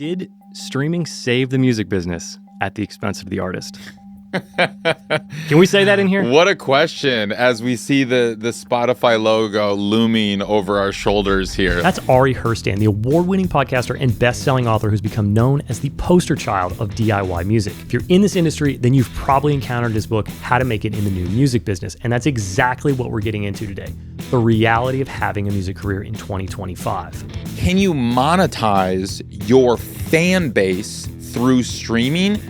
Did streaming save the music business at the expense of the artist? Can we say that in here? What a question as we see the Spotify logo looming over our shoulders here. That's Ari Herstand, the award-winning podcaster and best-selling author who's become known as the poster child of DIY music. If you're in this industry, then you've probably encountered his book, How to Make It in the New Music Business. And that's exactly what we're getting into today. The reality of having a music career in 2025. Can you monetize your fan base through streaming?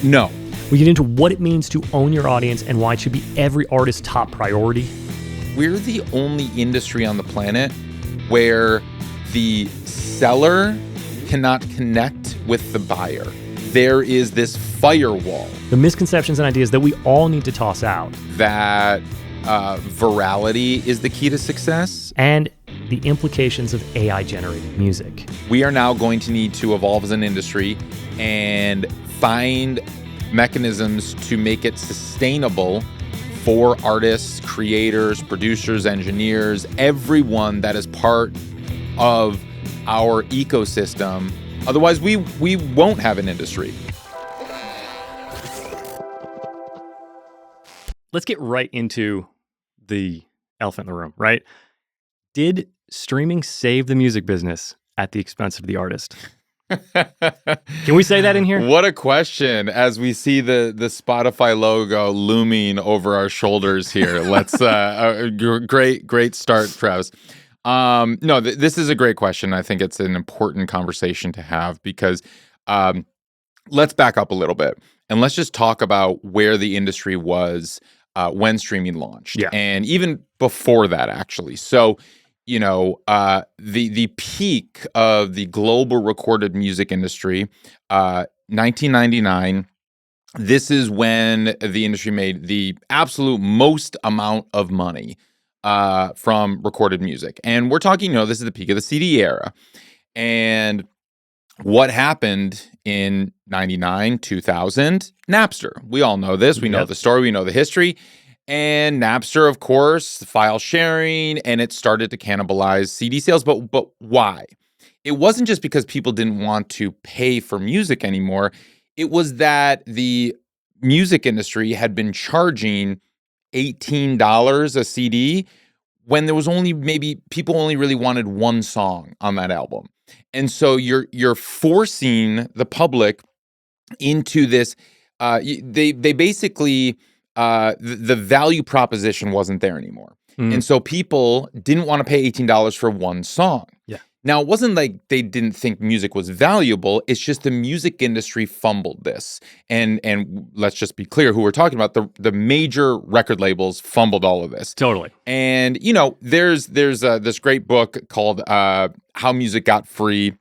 No. We get into what it means to own your audience and why it should be every artist's top priority. We're the only industry on the planet where the seller cannot connect with the buyer. There is this firewall. The misconceptions and ideas that we all need to toss out. That virality is the key to success. And the implications of AI-generated music. We are now going to need to evolve as an industry and find mechanisms to make it sustainable for artists, creators, producers, engineers, everyone that is part of our ecosystem. Otherwise, we won't have an industry. Let's get right into the elephant in the room, right? Did streaming save the music business at the expense of the artist? Can we say that in here? What a question as we see the Spotify logo looming over our shoulders here. Let's great start, Travis. This is a great question. I think it's an important conversation to have because let's back up a little bit and let's just talk about where the industry was when streaming launched, and even before that, actually. So, the peak of the global recorded music industry, 1999. This is when the industry made the absolute most amount of money from recorded music, and we're talking, this is the peak of the CD era. And what happened in 99, 2000? Napster. We all know this. We know the story. We know the history. And Napster, of course, file sharing, and it started to cannibalize CD sales. But why? It wasn't just because people didn't want to pay for music anymore. It was that the music industry had been charging $18 a CD when there was only maybe people only really wanted one song on that album. And so you're forcing the public into this. They basically the value proposition wasn't there anymore, and so people didn't want to pay $18 for one song. Yeah. Now it wasn't like they didn't think music was valuable. It's just the music industry fumbled this, and let's just be clear who we're talking about. The major record labels fumbled all of this. Totally. And there's this great book called How Music Got Free.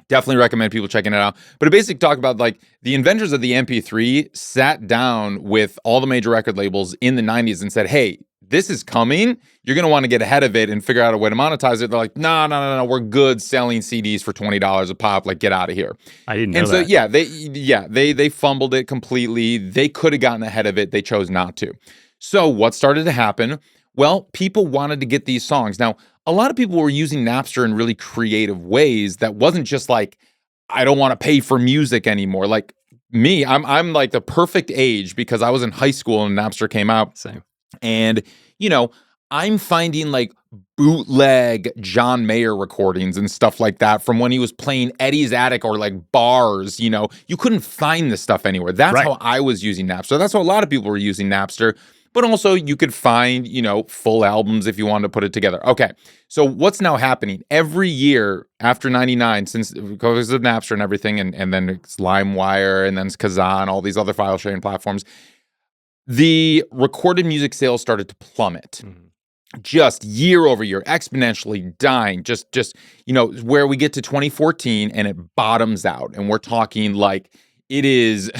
Definitely recommend people checking it out. But it basically talked about like the inventors of the MP3 sat down with all the major record labels in the 90s and said, hey, this is coming. You're going to want to get ahead of it and figure out a way to monetize it. They're like, no. We're good selling CDs for $20 a pop. Like, get out of here. I didn't know that. And so, they fumbled it completely. They could have gotten ahead of it. They chose not to. So what started to happen? Well, people wanted to get these songs. Now, a lot of people were using Napster in really creative ways that wasn't just like, I don't want to pay for music anymore. Like me, I'm like the perfect age because I was in high school and Napster came out. Same. And, I'm finding like bootleg John Mayer recordings and stuff like that from when he was playing Eddie's Attic or like bars. You couldn't find this stuff anywhere. That's how I was using Napster. That's how a lot of people were using Napster. But also you could find, full albums if you wanted to put it together. Okay, so what's now happening? Every year after 99, because of Napster and everything, and then it's LimeWire, and then it's Kazaa and all these other file sharing platforms, the recorded music sales started to plummet. Just year over year, exponentially dying, just where we get to 2014 and it bottoms out. And we're talking like it is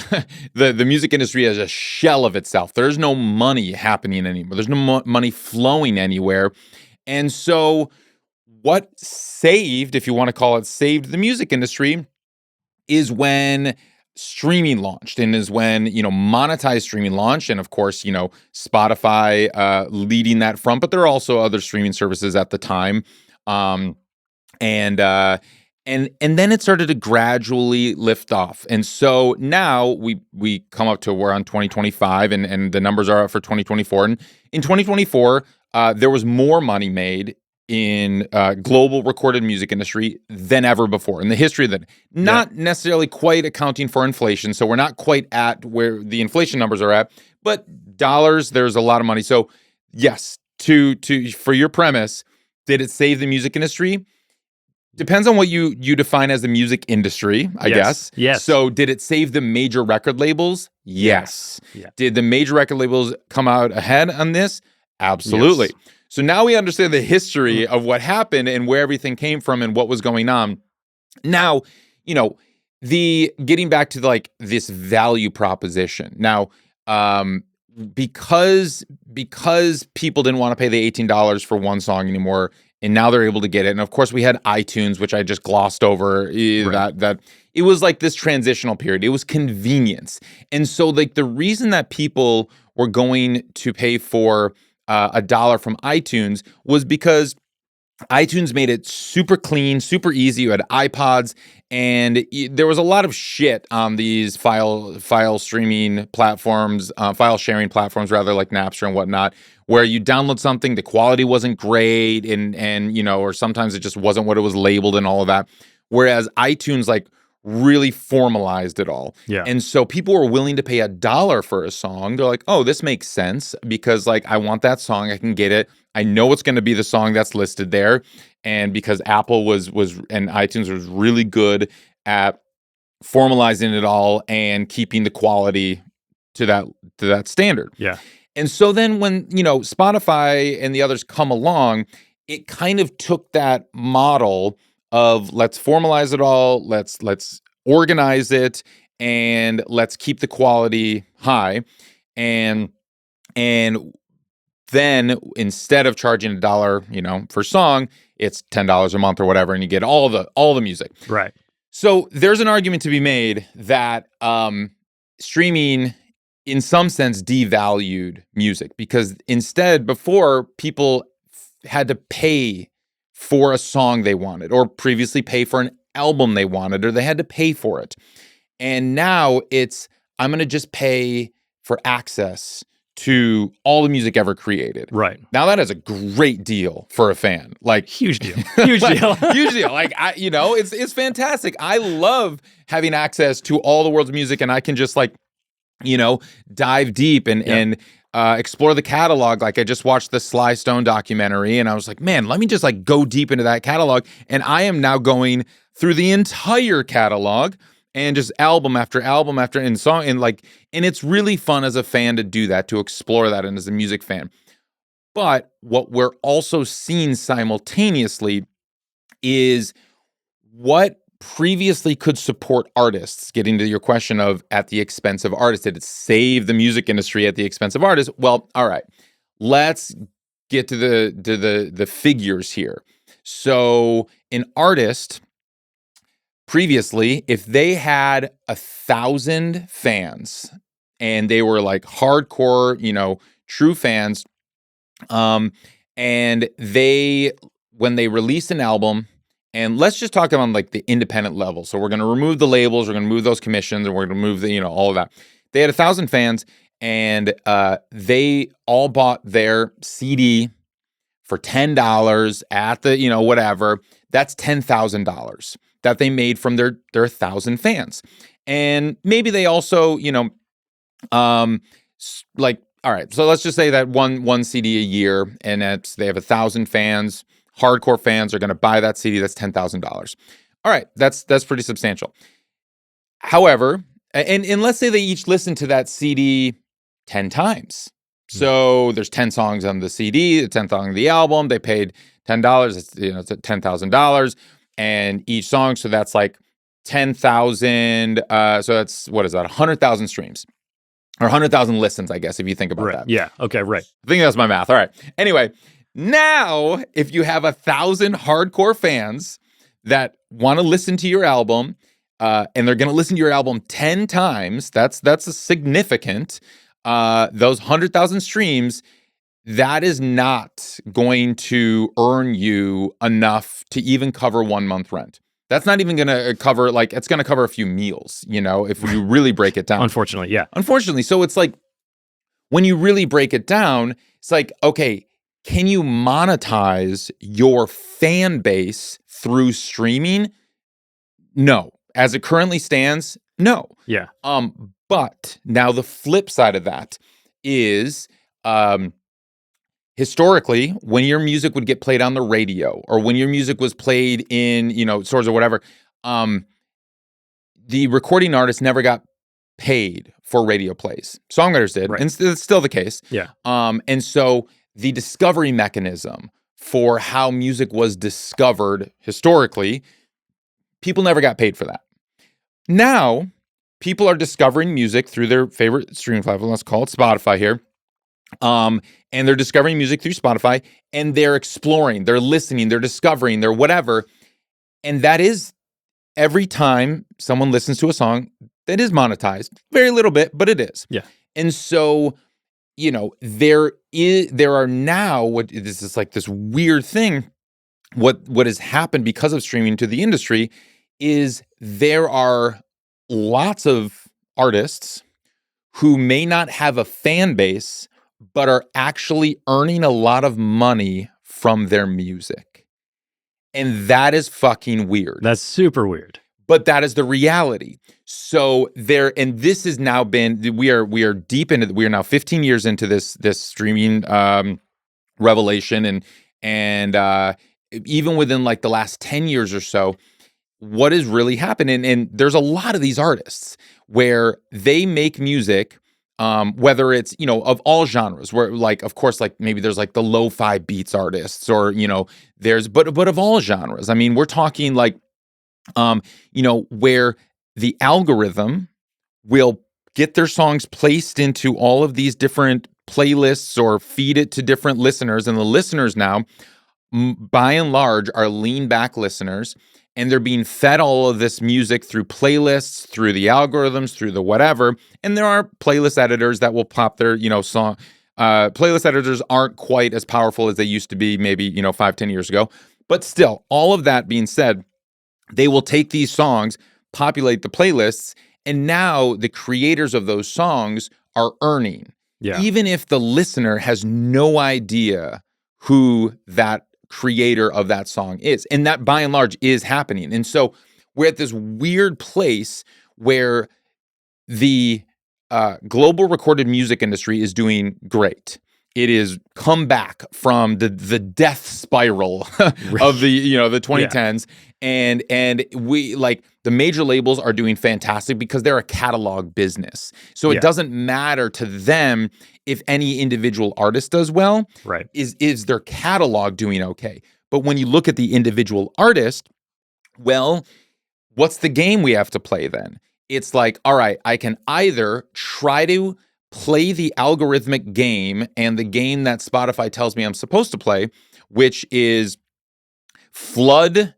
the music industry is a shell of itself. There's no money happening anymore. There's no money flowing anywhere. And so what saved, if you want to call it saved the music industry, is when streaming launched and is when, monetized streaming launched. And of course, Spotify leading that front, but there are also other streaming services at the time. And And then it started to gradually lift off. And so now we come up to we're on 2025 and the numbers are up for 2024. And in 2024, there was more money made in global recorded music industry than ever before in the history of that. Not necessarily quite accounting for inflation. So we're not quite at where the inflation numbers are at, but dollars, there's a lot of money. So yes, for your premise, did it save the music industry? Depends on what you define as the music industry, I guess. Yes. So did it save the major record labels? Yes. Yeah. Did the major record labels come out ahead on this? Absolutely. Yes. So now we understand the history of what happened and where everything came from and what was going on. Now, the getting back to like this value proposition. Now, because people didn't want to pay the $18 for one song anymore, and now they're able to get it. And of course, we had iTunes, which I just glossed over. That it was like this transitional period. It was convenience, and so like the reason that people were going to pay for $1 from iTunes was because iTunes made it super clean, super easy. You had iPods, and there was a lot of shit on these file streaming platforms, file sharing platforms, rather, like Napster and whatnot, where you download something, the quality wasn't great, and or sometimes it just wasn't what it was labeled and all of that. Whereas iTunes like really formalized it all. Yeah. And so people were willing to pay $1 for a song. They're like, oh, this makes sense because like I want that song, I can get it. I know it's going to be the song that's listed there. And because Apple was and iTunes was really good at formalizing it all and keeping the quality to that standard. Yeah. And so then when, Spotify and the others come along, it kind of took that model of let's formalize it all, let's organize it, and let's keep the quality high. And then instead of charging $1, per song, it's $10 a month or whatever, and you get all the music. Right. So there's an argument to be made that streaming, in some sense, devalued music because instead, before, people had to pay for a song they wanted, or previously pay for an album they wanted, or they had to pay for it. And now it's, I'm going to just pay for access to all the music ever created. Right. Now that is a great deal for a fan. Like huge deal. Huge deal. Huge deal. Like it's fantastic. I love having access to all the world's music, and I can just dive deep and explore the catalog. Like I just watched the Sly Stone documentary and I was like, man, let me just like go deep into that catalog. And I am now going through the entire catalog and just album after album after and song and it's really fun as a fan to do that, to explore that, and as a music fan. But what we're also seeing simultaneously is what previously could support artists, getting to your question of at the expense of artists. Did it save the music industry at the expense of artists? Well, all right. Let's get to the figures here. So an artist previously, if they had 1,000 fans and they were like hardcore, true fans, and when they released an album, and let's just talk about like the independent level. So we're going to remove the labels, we're going to remove those commissions, and we're going to remove all of that. They had 1,000 fans, and they all bought their CD for $10 at the, whatever. That's $10,000 that they made from their 1,000 fans. And maybe they also, all right, so let's just say that one CD a year, and they have 1,000 fans. Hardcore fans are going to buy that CD. That's $10,000. All right, that's pretty substantial. However, and let's say they each listen to that CD 10 times. So there's 10 songs on the CD, 10 songs on the album. They paid $10. It's $10,000, and each song. So that's like 10,000. So that's, what is that? 100,000 streams. Or 100,000 listens, I guess, if you think about that. Yeah. Okay. Right. I think that's my math. All right. Anyway, now if you have 1,000 hardcore fans that want to listen to your album, and they're going to listen to your album 10 times, that's a significant. Those 100,000 streams, that is not going to earn you enough to even cover 1 month rent. That's not even going to cover, like, it's going to cover a few meals, you know, if you really break it down. Unfortunately, yeah. Unfortunately. So it's like, when you really break it down, it's like, okay, can you monetize your fan base through streaming? No. As it currently stands, no. Yeah. But now the flip side of that is, historically, when your music would get played on the radio or when your music was played in, you know, stores or whatever, the recording artist never got paid for radio plays. Songwriters did, Right. and it's still the case. Yeah. And so the discovery mechanism for how music was discovered historically, people never got paid for that. Now, people are discovering music through their favorite streaming platform. Let's call it Spotify here. And they're discovering music through Spotify, and they're exploring, they're listening, they're discovering, they're whatever. And that is, every time someone listens to a song, that is monetized. Very little bit, but it is. Yeah. And so, you know, there are now, what this is like this weird thing. What has happened because of streaming to the industry is there are lots of artists who may not have a fan base, but are actually earning a lot of money from their music. And that is fucking weird. That's super weird. But that is the reality. So and this has now been, we are deep into, we are now 15 years into this streaming revelation, and even within like the last 10 years or so, what has really happened, and there's a lot of these artists where they make music, whether it's, you know, of all genres, where, like, of course, like maybe there's like the lo-fi beats artists, or, you know, but of all genres. I mean, we're talking like, you know, where the algorithm will get their songs placed into all of these different playlists or feed it to different listeners, and the listeners now, by and large, are lean back listeners, and they're being fed all of this music through playlists, through the algorithms, through the whatever. And there are playlist editors that will pop their, you know, song. Playlist editors aren't quite as powerful as they used to be, maybe, you know, 5-10 years ago. But still, all of that being said, they will take these songs, populate the playlists, and now the creators of those songs are earning. Yeah. Even if the listener has no idea who that creator of that song is. And that, by and large, is happening. And so we're at this weird place where the global recorded music industry is doing great. It is come back from the death spiral of the, you know, the 2010s. Yeah. And we, like, the major labels are doing fantastic because they're a catalog business. So it doesn't matter to them if any individual artist does well. Right. Is their catalog doing okay? But when you look at the individual artist, well, what's the game we have to play then? It's like, all right, I can either try to play the algorithmic game and the game that Spotify tells me I'm supposed to play, which is flood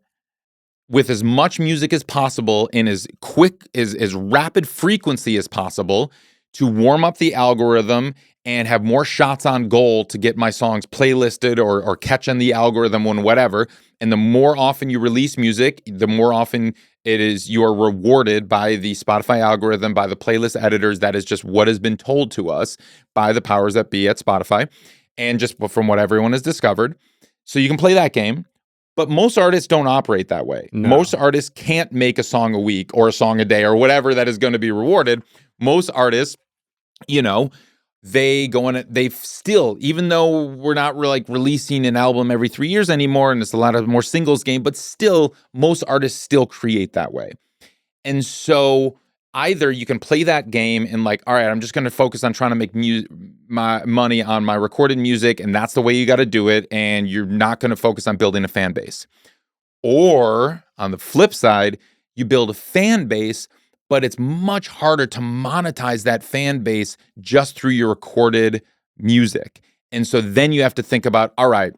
with as much music as possible in as quick, as rapid frequency as possible to warm up the algorithm and have more shots on goal to get my songs playlisted or catch on the algorithm when whatever. And the more often you release music, the more often it is you're rewarded by the Spotify algorithm, by the playlist editors. That is just what has been told to us by the powers that be at Spotify, and just from what everyone has discovered. So you can play that game. But most artists don't operate that way. No. Most artists can't make a song a week or a song a day or whatever that is going to be rewarded. Most artists, you know, they've still, even though we're not like releasing an album every 3 years anymore, and it's a lot of more singles game, but still, most artists still create that way. And so either you can play that game and like, all right, I'm just going to focus on trying to make my money on my recorded music, and that's the way you got to do it, and you're not going to focus on building a fan base. Or on the flip side, you build a fan base, but it's much harder to monetize that fan base just through your recorded music. And so then you have to think about, all right,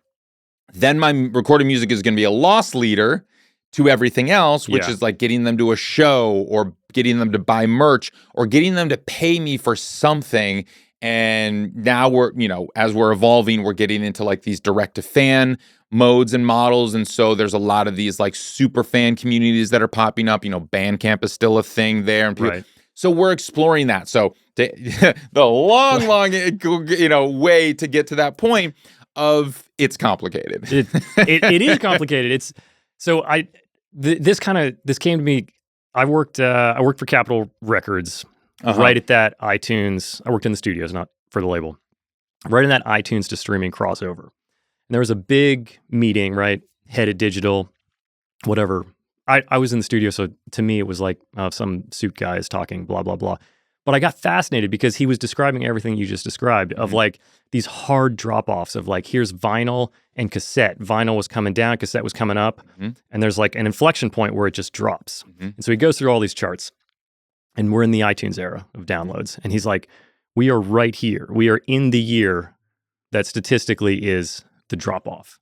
then my recorded music is going to be a loss leader to everything else, which is like getting them to a show or getting them to buy merch or getting them to pay me for something. And now we're, as we're evolving, we're getting into like these direct to fan modes and models. And so there's a lot of these like super fan communities that are popping up. Bandcamp is still a thing there. And Right. So we're exploring that. So the long, way to get to that point of it's complicated. It is complicated. This came to me. I worked for Capitol Records right at that iTunes. I worked in the studios, not for the label. Right in that iTunes to streaming crossover. And there was a big meeting, right? Head of digital, whatever. I was in the studio, so to me it was like some suit guy is talking, blah, blah, blah. But I got fascinated because he was describing everything you just described of like these hard drop-offs of like, here's vinyl and cassette. Vinyl was coming down, cassette was coming up, and there's like an inflection point where it just drops. And so he goes through all these charts, and we're in the iTunes era of downloads. And he's like, we are right here. We are in the year that statistically is the drop-off.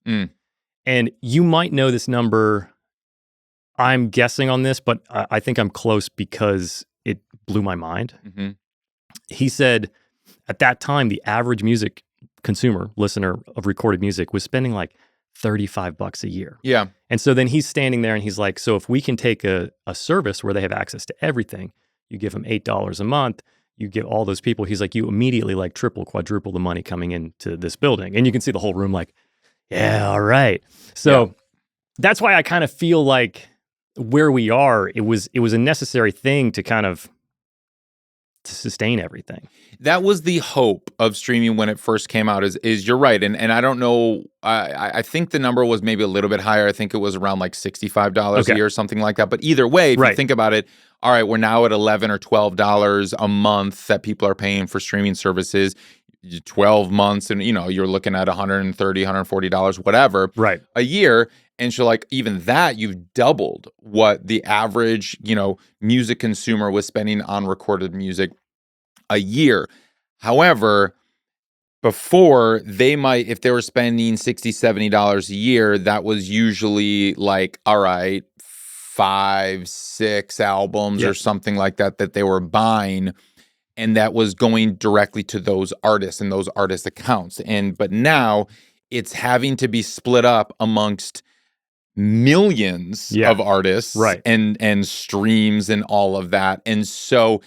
And you might know this number. I'm guessing on this, but I think I'm close because it blew my mind. He said at that time, the average music consumer, listener of recorded music was spending like $35 a year. Yeah. And so then he's standing there and he's like, so if we can take a service where they have access to everything, you give them $8 a month, you give all those people, he's like, you immediately like triple, quadruple the money coming into this building. And you can see the whole room like, yeah, all right. So that's why I kind of feel like where we are, it was a necessary thing to kind of to sustain everything. That was the hope of streaming when it first came out. Is you're right, and I don't know. I think the number was maybe a little bit higher. I think it was around like $65 a year, something like that. But either way, if you think about it, all right, we're now at $11 or $12 a month that people are paying for streaming services. 12 months, and you're looking at $130, $140, whatever, a year. And so like even that, you've doubled what the average, music consumer was spending on recorded music a year. However, before they might, if they were spending $60, $70 a year, that was usually like, all right, 5, 6 albums or something like that they were buying. And that was going directly to those artists and those artist accounts. But now it's having to be split up amongst millions of artists and streams and all of that. And so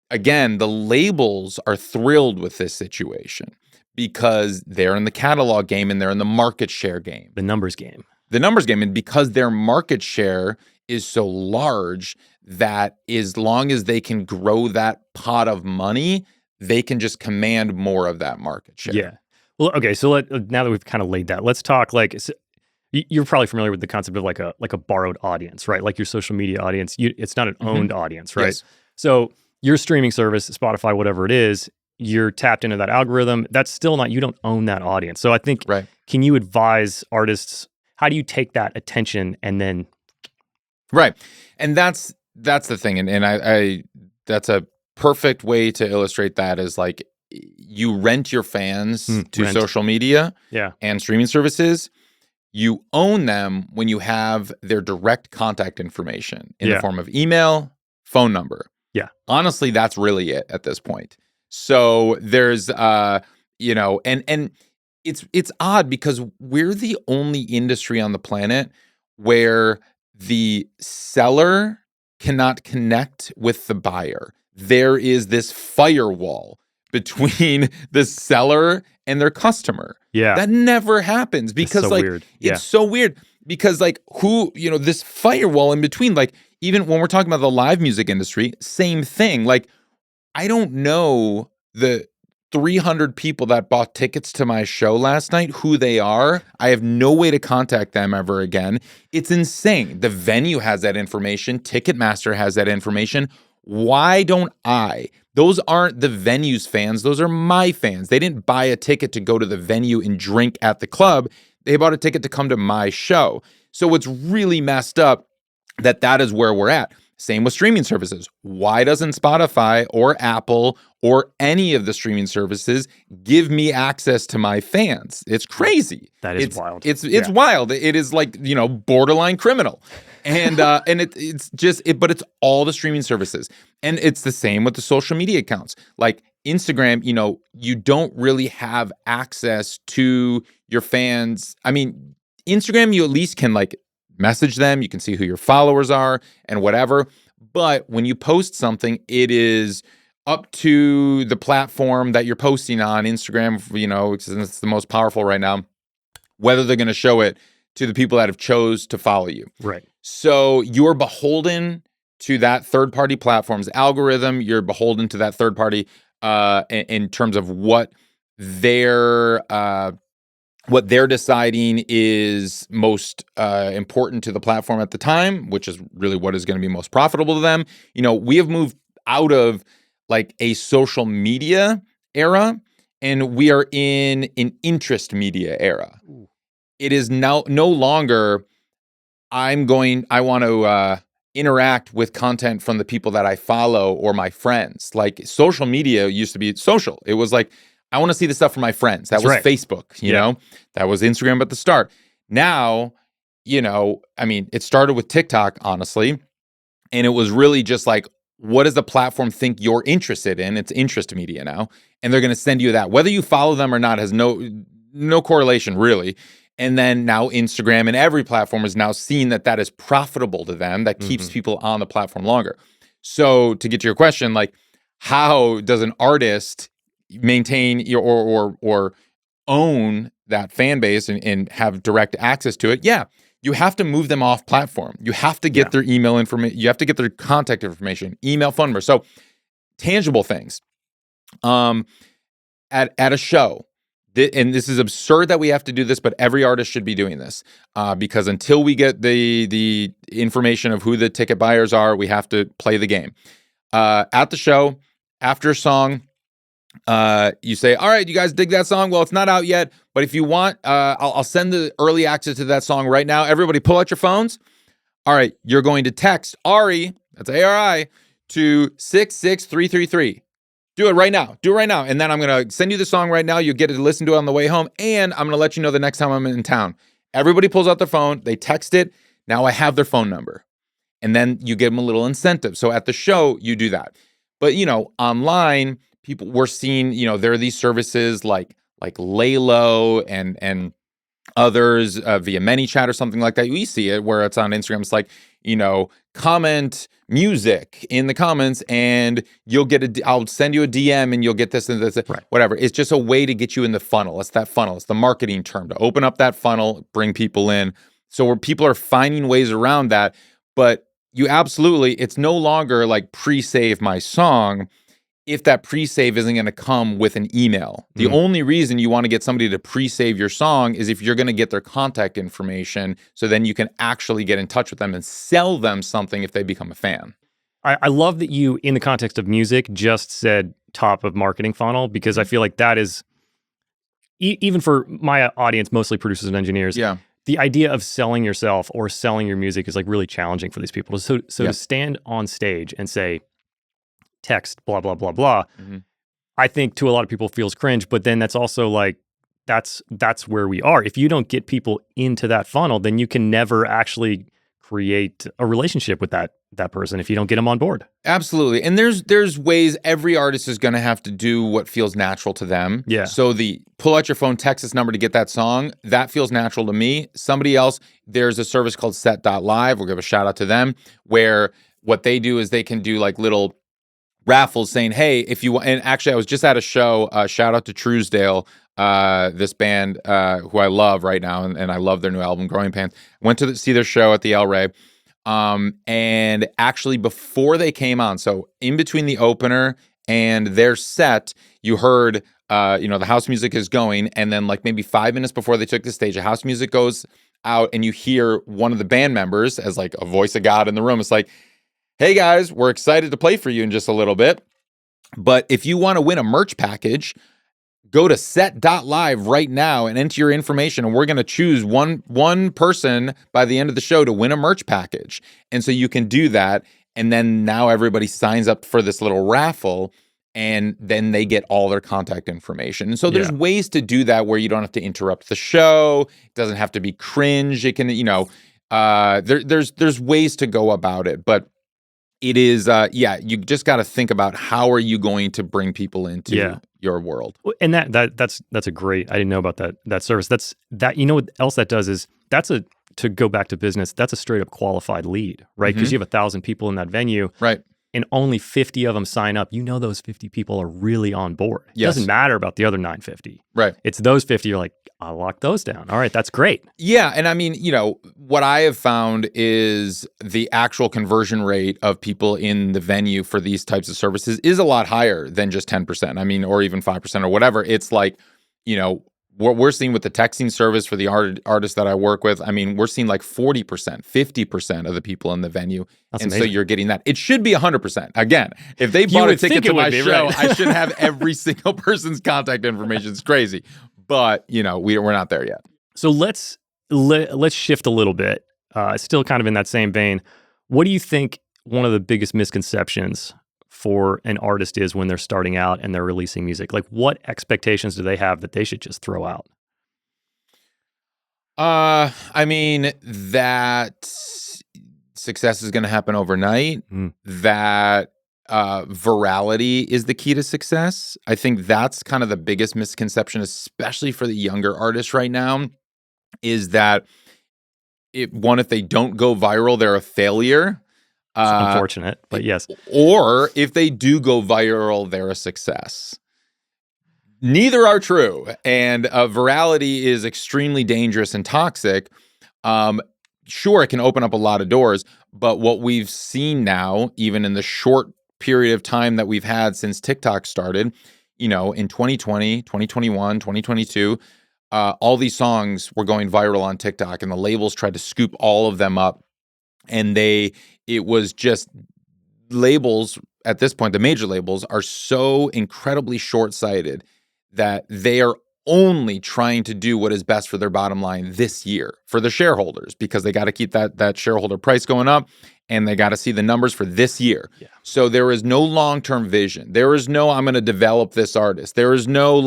again, the labels are thrilled with this situation because they're in the catalog game and they're in the market share game. The numbers game. And because their market share is so large that as long as they can grow that pot of money, they can just command more of that market share. Yeah. Well, okay. So now that we've kind of laid that, let's talk you're probably familiar with the concept of like a borrowed audience, right? Like your social media audience. It's not an owned audience, right? Yes. So your streaming service, Spotify, whatever it is, you're tapped into that algorithm. That's still not, you don't own that audience. So I think, can you advise artists, how do you take that attention and then? Right. And that's the thing. And I that's a perfect way to illustrate that is like you rent your fans to social media and streaming services. You own them when you have their direct contact information in the form of email, phone number. Yeah. Honestly, that's really it at this point. So there's, and it's odd because we're the only industry on the planet where the seller cannot connect with the buyer. There is this firewall between the seller and their customer. Yeah. That never happens because it's so weird because this firewall in between, like even when we're talking about the live music industry, same thing. Like I don't know the 300 people that bought tickets to my show last night, who they are. I have no way to contact them ever again. It's insane. The venue has that information. Ticketmaster has that information. Why don't I? Those aren't the venue's fans. Those are my fans. They didn't buy a ticket to go to the venue and drink at the club. They bought a ticket to come to my show. So it's really messed up that is where we're at. Same with streaming services. Why doesn't Spotify or Apple or any of the streaming services give me access to my fans? It's crazy. That is wild. It's wild. It is like, borderline criminal. And but it's all the streaming services. And it's the same with the social media accounts. Like Instagram, you don't really have access to your fans. I mean, Instagram, you at least can like message them. You can see who your followers are and whatever. But when you post something, it is up to the platform that you're posting on. Instagram, it's the most powerful right now, whether they're going to show it to the people that have chose to follow you. Right. So you're beholden to that third-party platform's algorithm. You're beholden to that third party in terms of what they're deciding is most important to the platform at the time, which is really what is going to be most profitable to them. We have moved out of like a social media era, and we are in an interest media era. Ooh. It is now no longer I want to interact with content from the people that I follow or my friends. Like social media used to be social. It was like, I want to see the stuff from my friends. That was right. Facebook, you know, that was Instagram at the start. Now, it started with TikTok, honestly. And it was really just like, what does the platform think you're interested in? It's interest media now. And they're going to send you that. Whether you follow them or not has no correlation, really. And then now Instagram and every platform is now seeing that is profitable to them, that keeps people on the platform longer. So to get to your question, like, how does an artist maintain or own that fan base and have direct access to it? Yeah, you have to move them off platform. You have to get their email information. You have to get their contact information, email, phone number. So tangible things. At a show. And this is absurd that we have to do this, but every artist should be doing this because until we get the information of who the ticket buyers are, we have to play the game. At the show, after a song, you say, all right, you guys dig that song? Well, it's not out yet, but if you want, I'll send the early access to that song right now. Everybody pull out your phones. All right, you're going to text Ari, that's ARI, to 66333. Do it right now. And then I'm going to send you the song right now. You'll get to listen to it on the way home. And I'm going to let you know the next time I'm in town. Everybody pulls out their phone. They text it. Now I have their phone number. And then you give them a little incentive. So at the show, you do that. But, online, we're seeing, there are these services like Laylo and others via ManyChat or something like that. We see it where it's on Instagram. It's like, comment music in the comments and you'll get I'll send you a DM and you'll get this and this, right. Whatever. It's just a way to get you in the funnel. It's that funnel. It's the marketing term to open up that funnel, bring people in. So where people are finding ways around that, but it's no longer like pre-save my song if that pre-save isn't going to come with an email. The only reason you want to get somebody to pre-save your song is if you're going to get their contact information, so then you can actually get in touch with them and sell them something if they become a fan. I love that you, in the context of music, just said top of marketing funnel, because I feel like that is, even for my audience, mostly producers and engineers, the idea of selling yourself or selling your music is like really challenging for these people. So to stand on stage and say, text, blah, blah, blah, blah, I think to a lot of people feels cringe, but then that's also like, that's where we are. If you don't get people into that funnel, then you can never actually create a relationship with that person if you don't get them on board. Absolutely. And there's ways every artist is going to have to do what feels natural to them. Yeah. So the pull out your phone, text this number to get that song, that feels natural to me. Somebody else, there's a service called set.live. We'll give a shout out to them, where what they do is they can do like little raffles saying, hey, if you want, and actually I was just at a show, shout out to Truesdale, this band who I love right now, and I love their new album, Growing Pains. Went to see their show at the El Rey, and actually before they came on, so in between the opener and their set, you heard, the house music is going, and then like maybe 5 minutes before they took the stage, the house music goes out, and you hear one of the band members as like a voice of God in the room. It's like, hey guys, we're excited to play for you in just a little bit. But if you want to win a merch package, go to set.live right now and enter your information. And we're going to choose one person by the end of the show to win a merch package. And so you can do that. And then now everybody signs up for this little raffle, and then they get all their contact information. And so there's ways to do that where you don't have to interrupt the show. It doesn't have to be cringe. It can, There's ways to go about it, but it is, you just got to think about how are you going to bring people into your world. And that's a great. I didn't know about that service. That you know what else that does is to go back to business. That's a straight up qualified lead, right? Because you have 1,000 people in that venue, right? And only 50 of them sign up. You know those 50 people are really on board. It Yes. doesn't matter about the other 950. Right. It's those 50. You're like, I'll lock those down. All right, that's great. Yeah, and I mean, what I have found is the actual conversion rate of people in the venue for these types of services is a lot higher than just 10%. I mean, or even 5% or whatever. It's like, what we're seeing with the texting service for the artists that I work with, I mean, we're seeing like 40%, 50% of the people in the venue. That's and amazing. So you're getting that. It should be 100%. Again, if they bought a ticket to my show, right? I should have every single person's contact information. It's crazy. But, we're not there yet. So let's shift a little bit. Still kind of in that same vein. What do you think one of the biggest misconceptions for an artist is when they're starting out and they're releasing music? Like, what expectations do they have that they should just throw out? I mean, that success is going to happen overnight. That virality is the key to success. I think that's kind of the biggest misconception, especially for the younger artists right now, is that if they don't go viral, they're a failure. It's unfortunate, but yes. Or if they do go viral, they're a success. Neither are true. And virality is extremely dangerous and toxic. Sure, it can open up a lot of doors, but what we've seen now, even in the short period of time that we've had since TikTok started, in 2020, 2021, 2022, all these songs were going viral on TikTok, and the labels tried to scoop all of them up. And it was just labels at this point, the major labels are so incredibly short-sighted that they are only trying to do what is best for their bottom line this year for the shareholders, because they got to keep that shareholder price going up, and they got to see the numbers for this year. Yeah. So there is no long-term vision. There is no, I'm going to develop this artist. There is no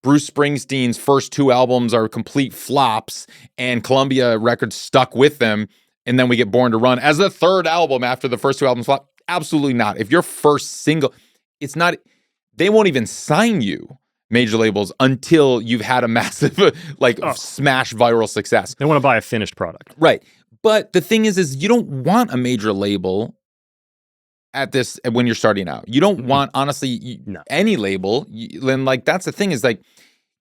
Bruce Springsteen's first 2 albums are complete flops and Columbia Records stuck with them. And then we get Born to Run as the 3rd album after the first 2 albums flop. Absolutely not. If your first single, it's not, they won't even sign you, major labels, until you've had a massive, smash viral success. They want to buy a finished product. Right. But the thing is you don't want a major label when you're starting out. You don't want, honestly, any label. Then, that's the thing is,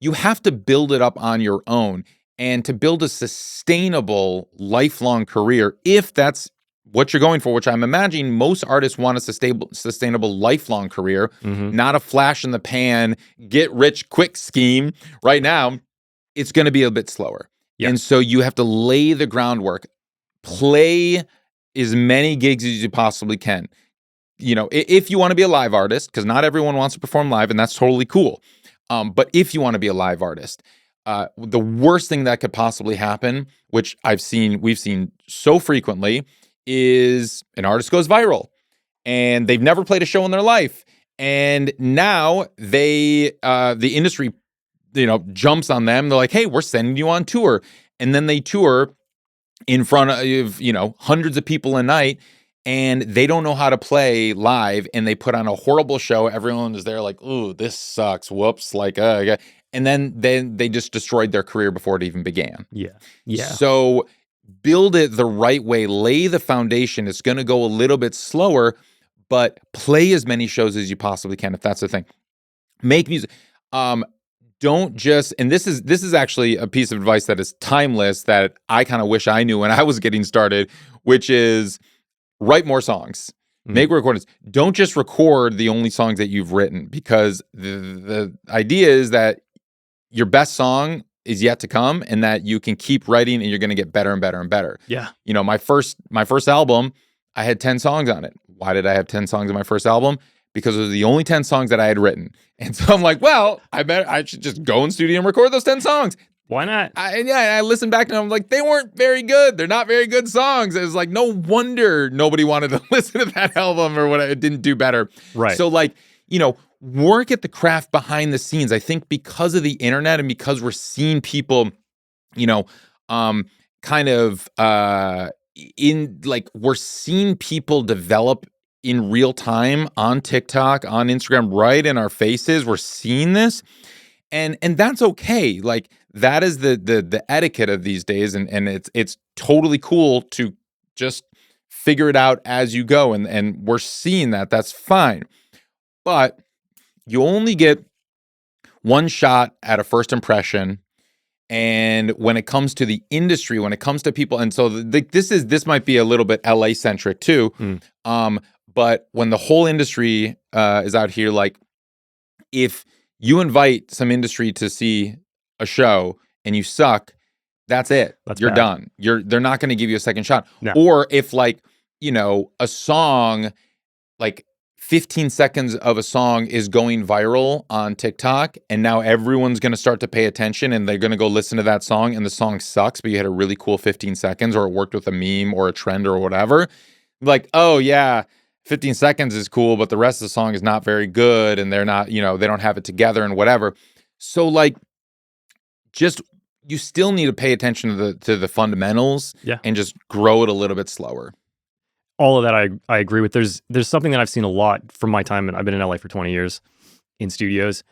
you have to build it up on your own. And to build a sustainable, lifelong career, if that's what you're going for, which I'm imagining most artists want a sustainable, lifelong career, not a flash in the pan, get rich quick scheme. Right now, it's going to be a bit slower. Yep. And so you have to lay the groundwork, play as many gigs as you possibly can. If you want to be a live artist, because not everyone wants to perform live, and that's totally cool. But if you want to be a live artist, the worst thing that could possibly happen, which we've seen so frequently, is an artist goes viral and they've never played a show in their life. And now the industry, jumps on them. They're like, hey, we're sending you on tour. And then they tour in front of, hundreds of people a night, and they don't know how to play live, and they put on a horrible show. Everyone is there like, ooh, this sucks. Whoops. And then they just destroyed their career before it even began. Yeah. Yeah. So build it the right way, lay the foundation. It's going to go a little bit slower, but play as many shows as you possibly can, if that's the thing. Make music. Don't just, and this is actually a piece of advice that is timeless that I kind of wish I knew when I was getting started, which is write more songs. Make recordings. Don't just record the only songs that you've written, because the idea is that your best song is yet to come, and that you can keep writing and you're going to get better and better and better. Yeah. My first album, I had 10 songs on it. Why did I have 10 songs on my first album? Because it was the only 10 songs that I had written. And so I'm like, well, I should just go in studio and record those 10 songs. Why not? I listened back and I'm like, they weren't very good. They're not very good songs. It was like, no wonder nobody wanted to listen to that album or what. It didn't do better. Right. So work at the craft behind the scenes. I think because of the internet and because we're seeing people, kind of in like we're seeing people develop in real time on TikTok, on Instagram, right in our faces. We're seeing this, and that's okay. Like that is the etiquette of these days, and it's totally cool to just figure it out as you go, and we're seeing that. That's fine, but you only get one shot at a first impression. And when it comes to the industry, when it comes to people, and so this might be a little bit LA centric too. Um, but when the whole industry is out here, like if you invite some industry to see a show and you suck, that's it. That's You're bad. done. They're not going to give you a second shot. No. Or if like, a song, like 15 seconds of a song is going viral on TikTok, and now everyone's going to start to pay attention and they're going to go listen to that song, and the song sucks, but you had a really cool 15 seconds, or it worked with a meme or a trend or whatever. Like, oh yeah, 15 seconds is cool, but the rest of the song is not very good, and they're not, they don't have it together and whatever. So like, just you still need to pay attention to the fundamentals, and just grow it a little bit slower. All of that I agree with. There's something that I've seen a lot from my time, and I've been in LA for 20 years in studios,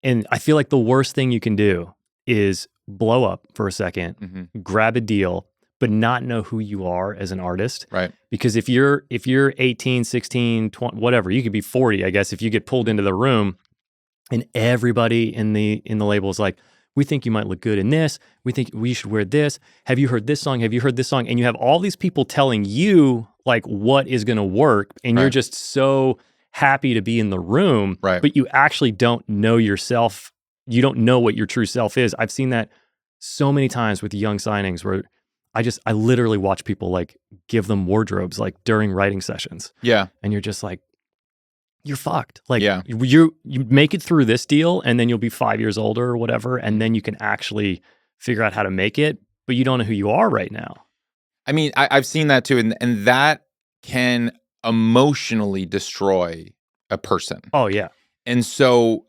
and I feel like the worst thing you can do is blow up for a second, grab a deal, but not know who you are as an artist. Right. Because if you're 18, 16, 20, whatever, you could be 40, I guess, if you get pulled into the room and everybody in the label is like, we think you might look good in this. We think we should wear this. Have you heard this song? Have you heard this song? And you have all these people telling you like what is going to work. And you're just so happy to be in the room, but you actually don't know yourself. You don't know what your true self is. I've seen that so many times with young signings where I literally watch people like give them wardrobes like during writing sessions. Yeah. And you're just like, you're fucked. Like you make it through this deal and then you'll be 5 years older or whatever. And then you can actually figure out how to make it, but you don't know who you are right now. I mean, I've seen that too. And that can emotionally destroy a person. Oh yeah. And so,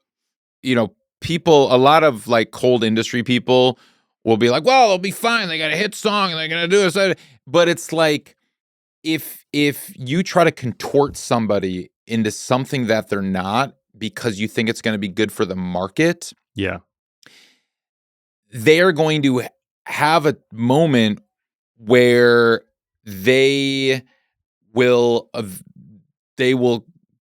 people, a lot of like cold industry people will be like, well, they'll be fine. They got a hit song and they're going to do this. But it's like, if you try to contort somebody into something that they're not because you think it's going to be good for the market, they are going to have a moment where they will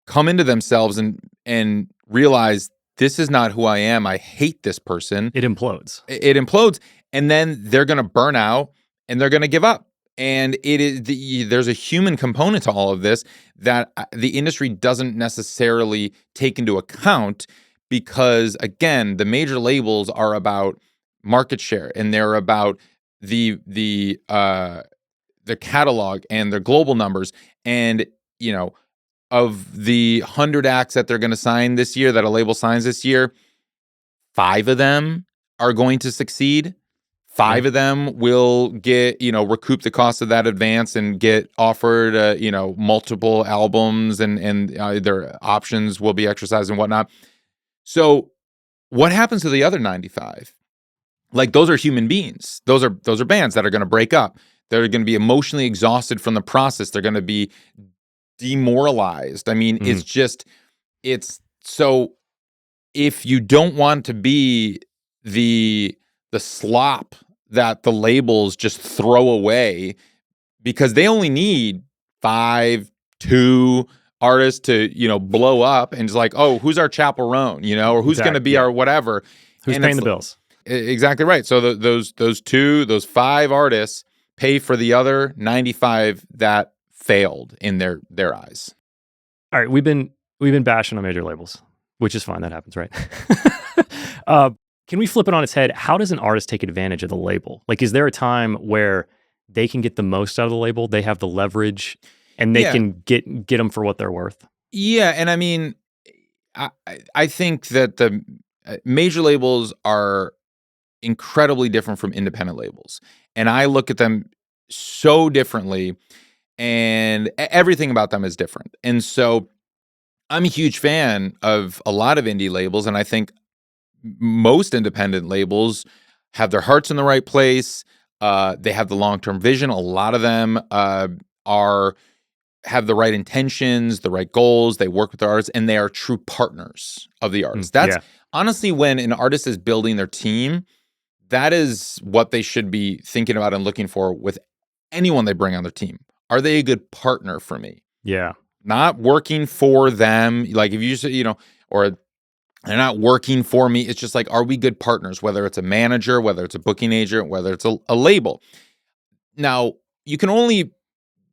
come into themselves and realize this is not who I am. I hate this person. It implodes. It implodes, and then they're going to burn out and they're going to give up. And there's a human component to all of this that the industry doesn't necessarily take into account, because again, the major labels are about market share and they're about the catalog and their global numbers. And of the 100 acts that they're going to sign this year, that a label signs this year, 5 of them are going to succeed. 5 of them will get, recoup the cost of that advance and get offered, multiple albums and their options will be exercised and whatnot. So what happens to the other 95? Like, those are human beings. Those are bands that are going to break up. They're going to be emotionally exhausted from the process. They're going to be demoralized. I mean, it's so if you don't want to be the slop that the labels just throw away, because they only need 2 artists to, blow up, and it's like, oh, who's our chaperone, or who's going to be our whatever. Who's paying the bills? Exactly right. So those 5 artists pay for the other 95 that failed in their eyes. All right, we've been bashing on major labels, which is fine. That happens, right? Can we flip it on its head? How does an artist take advantage of the label? Like, is there a time where they can get the most out of the label? They have the leverage, and they can get them for what they're worth. Yeah, and I mean, I think that the major labels are incredibly different from independent labels, and I look at them so differently, and everything about them is different. And so, I'm a huge fan of a lot of indie labels, and I think most independent labels have their hearts in the right place. They have the long-term vision. A lot of them have the right intentions, the right goals. They work with the artists, and they are true partners of the artist. That's honestly, when an artist is building their team, that is what they should be thinking about and looking for with anyone they bring on their team. Are they a good partner for me? Yeah. Not working for them. Like if you say, or they're not working for me. It's just like, are we good partners? Whether it's a manager, whether it's a booking agent, whether it's a label. Now,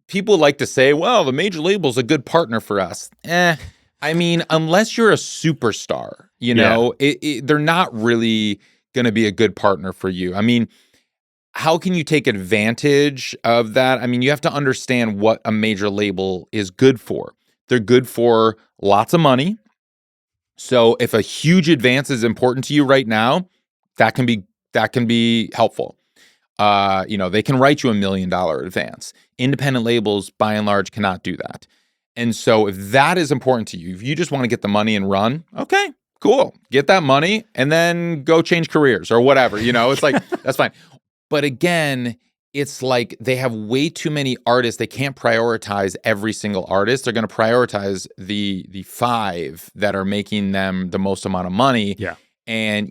people like to say, well, the major label's a good partner for us. I mean, unless you're a superstar, they're not really going to be a good partner for you. I mean, how can you take advantage of that? I mean, you have to understand what a major label is good for. They're good for lots of money. So if a huge advance is important to you right now, that can be helpful. They can write you $1 million advance. Independent labels, by and large, cannot do that. And so if that is important to you, if you just want to get the money and run, okay, cool. Get that money and then go change careers or whatever. It's like, that's fine. But again, it's like they have way too many artists. They can't prioritize every single artist. They're going to prioritize the 5 that are making them the most amount of money. Yeah. And,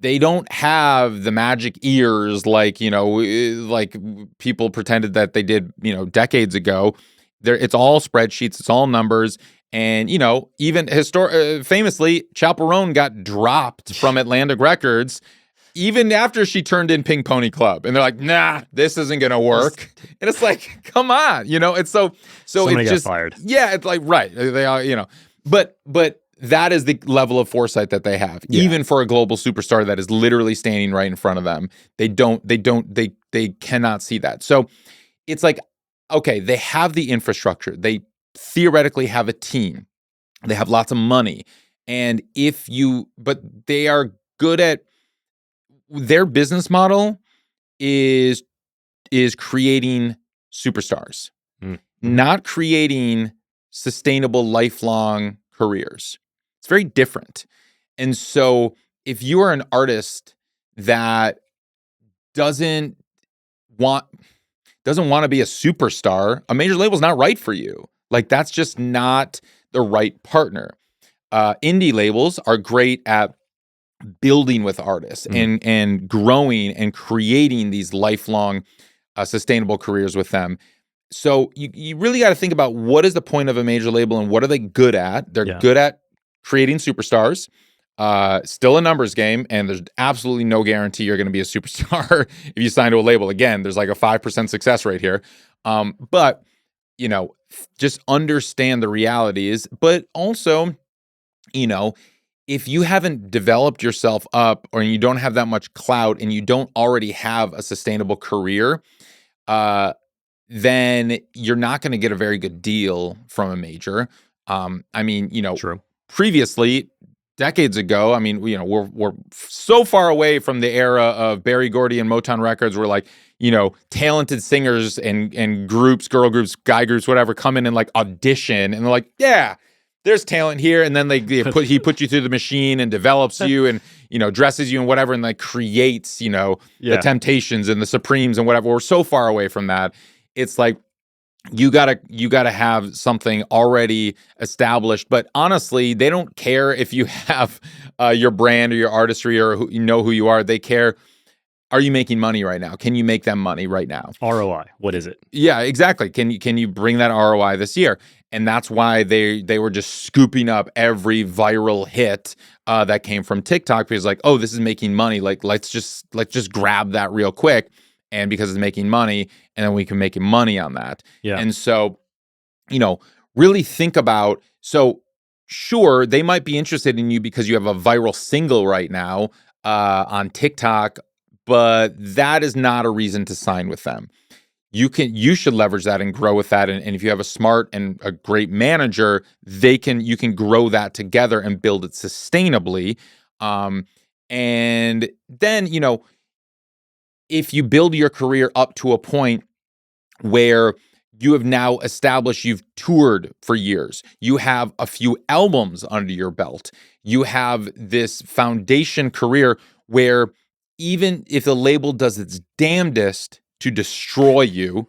they don't have the magic ears like people pretended that they did, decades ago. It's all spreadsheets, it's all numbers. And, even famously, Chaperone got dropped from Atlantic Records even after she turned in Pink Pony Club. And they're like, nah, this isn't going to work. And it's like, come on, it's so somebody it's just got fired. Yeah, it's like, right. They are, but that is the level of foresight that they have. Yeah. Even for a global superstar that is literally standing right in front of them, they cannot see that. So it's like, okay, they have the infrastructure. They theoretically have a team. They have lots of money. And but they are good at their business model is creating superstars, not creating sustainable lifelong careers. It's very different. And so if you are an artist that doesn't want to be a superstar, a major label's not right for you. Like, that's just not the right partner. Indie labels are great at building with artists and growing and creating these lifelong sustainable careers with them. So you really got to think about, what is the point of a major label and what are they good at? They're good at creating superstars. Still a numbers game, and there's absolutely no guarantee you're going to be a superstar if you sign to a label. Again, there's like a 5% success rate here. But just understand the realities. But also, if you haven't developed yourself up, or you don't have that much clout, and you don't already have a sustainable career, then you're not going to get a very good deal from a major. True. Previously, decades ago, we're so far away from the era of Berry Gordy and Motown Records, where like, talented singers and groups, girl groups, guy groups, whatever, come in and like audition, and they're like, yeah, there's talent here, and then he puts you through the machine and develops you and dresses you and whatever, and like creates the Temptations and the Supremes and whatever. We're so far away from that. It's like you gotta have something already established. But honestly, they don't care if you have your brand or your artistry or who you are. They care, are you making money right now? Can you make them money right now? ROI, what is it? Yeah, exactly. Can you bring that ROI this year? And that's why they were just scooping up every viral hit that came from TikTok, because like, oh, this is making money. Like, let's just grab that real quick. And because it's making money, and then we can make money on that. Yeah. And so, really think about, so sure, they might be interested in you because you have a viral single right now on TikTok, but that is not a reason to sign with them. You should leverage that and grow with that. And if you have a smart and a great manager, you can grow that together and build it sustainably. And then, if you build your career up to a point where you have now established, you've toured for years, you have a few albums under your belt, you have this foundation career where even if the label does its damnedest to destroy you,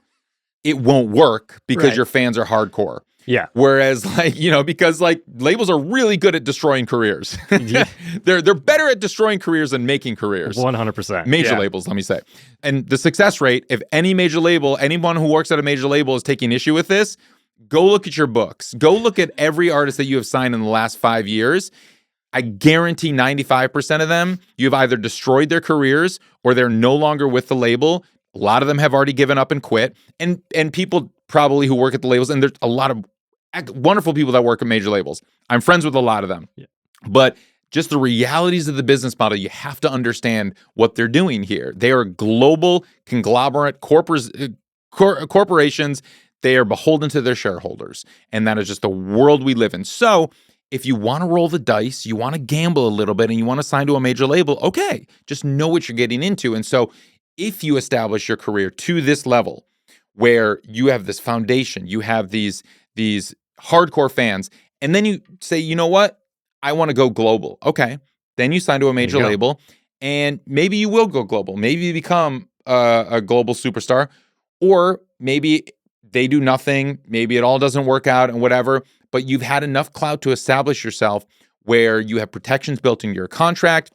it won't work because Right. your fans are hardcore. Yeah. Whereas, like, because like labels are really good at destroying careers. Yeah. They're better at destroying careers than making careers. 100%. Major labels, let me say. And the success rate, if any major label, anyone who works at a major label is taking issue with this, go look at your books. Go look at every artist that you have signed in the last 5 years. I guarantee 95% of them, you've either destroyed their careers or they're no longer with the label. A lot of them have already given up and quit. And people probably who work at the labels, and there's a lot of wonderful people that work at major labels. I'm friends with a lot of them. Yeah. But just the realities of the business model, you have to understand what they're doing here. They are global conglomerate corporations. They are beholden to their shareholders. And that is just the world we live in. So if you want to roll the dice, you want to gamble a little bit, and you want to sign to a major label, okay, just know what you're getting into. And so if you establish your career to this level where you have this foundation, you have these hardcore fans, and then you say, you know what? I want to go global. Okay. Then you sign to a major label, and maybe you will go global. Maybe you become a global superstar, or maybe they do nothing. Maybe it all doesn't work out and whatever, but you've had enough clout to establish yourself where you have protections built into your contract.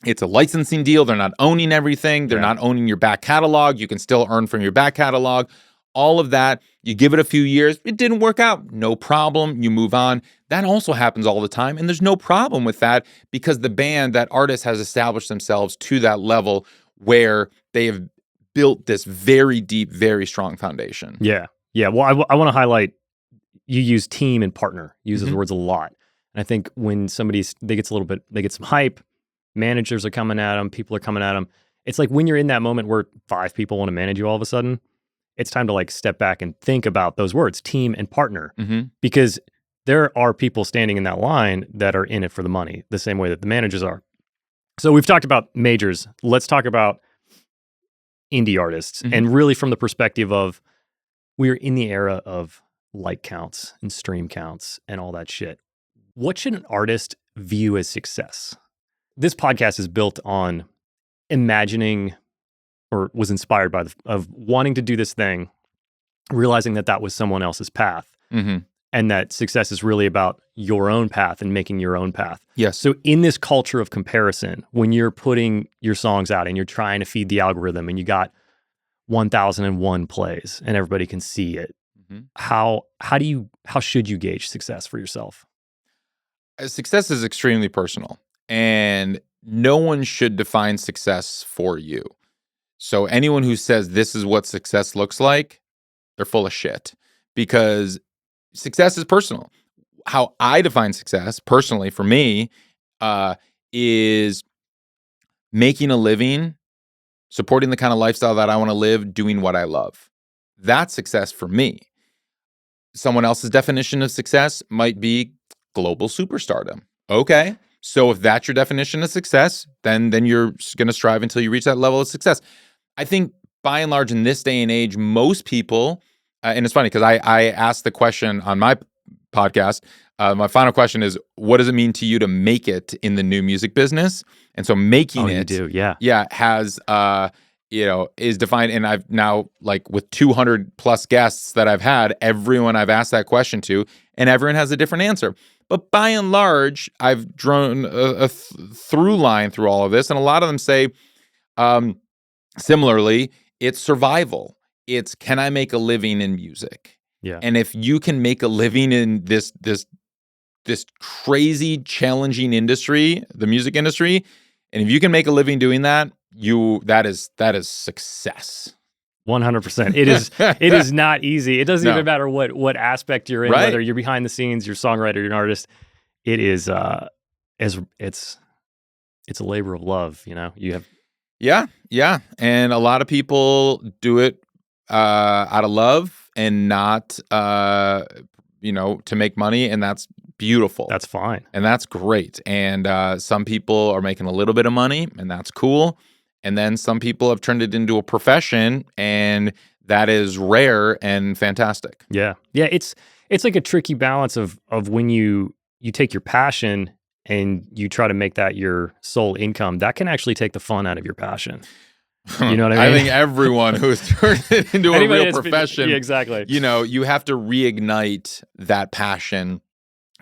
It's a licensing deal. They're not owning everything. They're not owning your back catalog. You can still earn from your back catalog. All of that. You give it a few years. It didn't work out. No problem. You move on. That also happens all the time. And there's no problem with that because the band, that artist has established themselves to that level where they have built this very deep, very strong foundation. Yeah. Yeah. Well, I want to highlight, you use team and partner. You use those words a lot. And I think when they get some hype, managers are coming at them, people are coming at them. It's like when you're in that moment where 5 people want to manage you all of a sudden, it's time to like step back and think about those words, team and partner, because there are people standing in that line that are in it for the money, the same way that the managers are. So we've talked about majors. Let's talk about indie artists, and really from the perspective of, we're in the era of like counts and stream counts and all that shit. What should an artist view as success? This podcast is built on imagining, or was inspired by of wanting to do this thing, realizing that was someone else's path, and that success is really about your own path and making your own path. Yes. So in this culture of comparison, when you're putting your songs out and you're trying to feed the algorithm and you got 1,001 plays and everybody can see it, how should you gauge success for yourself? Success is extremely personal, and no one should define success for you. So anyone who says this is what success looks like, they're full of shit, because success is personal. How I define success personally for me is making a living, supporting the kind of lifestyle that I want to live, doing what I love. That's success for me. Someone else's definition of success might be global superstardom. Okay. So if that's your definition of success, then you're going to strive until you reach that level of success. I think by and large in this day and age, most people, and it's funny because I asked the question on my podcast. My final question is, what does it mean to you to make it in the new music business? And so making it, has is defined. And I've now, like, with 200 plus guests that I've had, everyone I've asked that question to, and everyone has a different answer. But by and large, I've drawn a through line through all of this, and a lot of them say, similarly, it's survival. It's, can I make a living in music? Yeah. And And if you can make a living in this crazy, challenging industry, the music industry, and if you can make a living doing that, that is success. 100%. It is not easy. It doesn't even matter what aspect you're in, whether you're behind the scenes, you're a songwriter, you're an artist. It is it's a labor of love, You have Yeah. And a lot of people do it out of love and not to make money, and that's beautiful. That's fine. And that's great. And some people are making a little bit of money, and that's cool. And then some people have turned it into a profession, and that is rare and fantastic. Yeah. Yeah, it's like a tricky balance of when you take your passion and you try to make that your sole income, that can actually take the fun out of your passion. You know what I mean? I think everyone who's turned it into a real profession, yeah, exactly. You have to reignite that passion.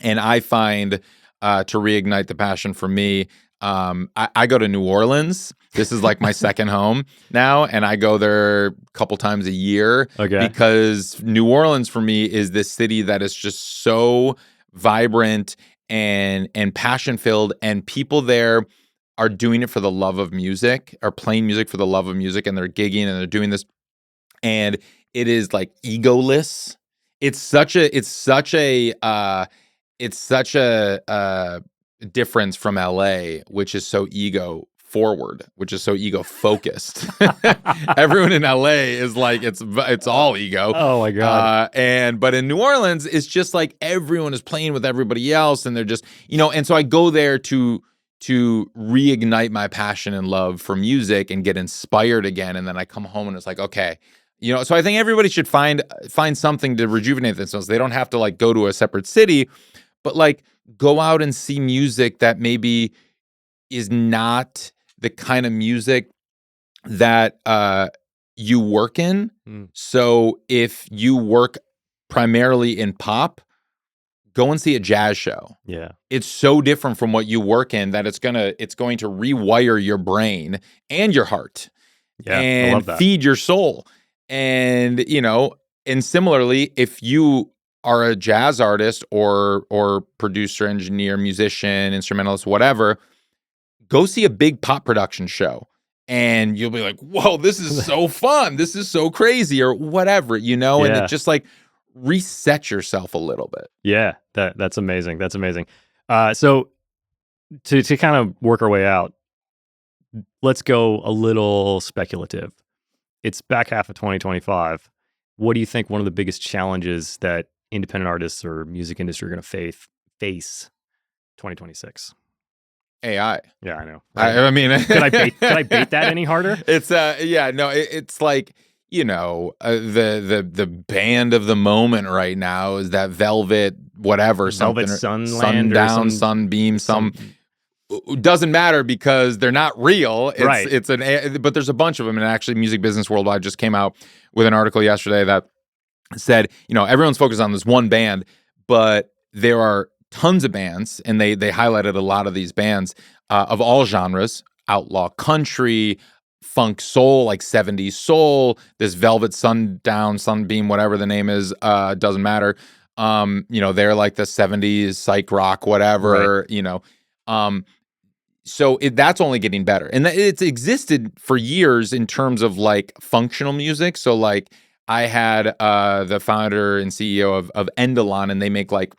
And I find to reignite the passion for me, I go to New Orleans. This is like my second home now, and I go there a couple times a year because New Orleans for me is this city that is just so vibrant and passion filled, and people there are doing it for the love of music, are playing music for the love of music, and they're gigging and they're doing this, and it is like egoless. It's such a difference from LA, which is so ego forward, which is so ego focused. Everyone in LA is like it's all ego. Oh my god! But in New Orleans, it's just like everyone is playing with everybody else, and they're just and so I go there to reignite my passion and love for music and get inspired again, and then I come home and it's like, okay. So I think everybody should find something to rejuvenate themselves. They don't have to like go to a separate city, but like go out and see music that maybe is not the kind of music that you work in. So if you work primarily in pop, go and see a jazz show. Yeah. It's so different from what you work in that it's going to rewire your brain and your heart. Yeah, and I love that. Feed your soul. And and similarly, if you are a jazz artist or producer, engineer, musician, instrumentalist, whatever, go see a big pop production show and you'll be like, whoa, this is so fun. This is so crazy or whatever, and it just like reset yourself a little bit. Yeah, that's amazing. That's amazing. So to kind of work our way out, let's go a little speculative. It's back half of 2025. What do you think one of the biggest challenges that independent artists or music industry are going to face 2026? AI. Yeah, I know. I mean, could I bait that any harder? It's it's like the band of the moment right now is that Velvet whatever Velvet something Sundown, Sunbeam doesn't matter because they're not real. But there's a bunch of them, and actually Music Business Worldwide just came out with an article yesterday that said, everyone's focused on this one band, but there are tons of bands, and they highlighted a lot of these bands of all genres: outlaw country, funk soul, like 70s soul, this Velvet Sunbeam, whatever the name is, doesn't matter. They're like the 70s psych rock, whatever, So that's only getting better. And it's existed for years in terms of like functional music. So like I had the founder and CEO of Endalon, and they make like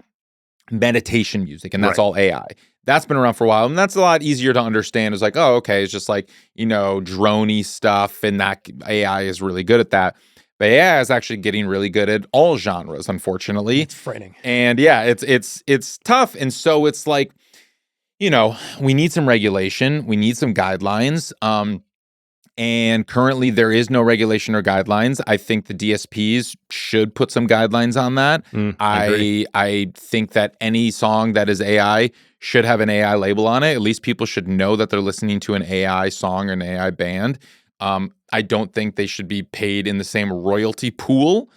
meditation music, and that's all AI. That's been around for a while, and that's a lot easier to understand. It's like, oh, okay, it's just like, droney stuff, and that AI is really good at that. But AI is actually getting really good at all genres, unfortunately. It's frightening. And yeah, it's tough. And so it's like, we need some regulation. We need some guidelines. And currently there is no regulation or guidelines. I think the DSPs should put some guidelines on that. I think that any song that is AI should have an AI label on it. At least people should know that they're listening to an AI song or an AI band. I don't think they should be paid in the same royalty pool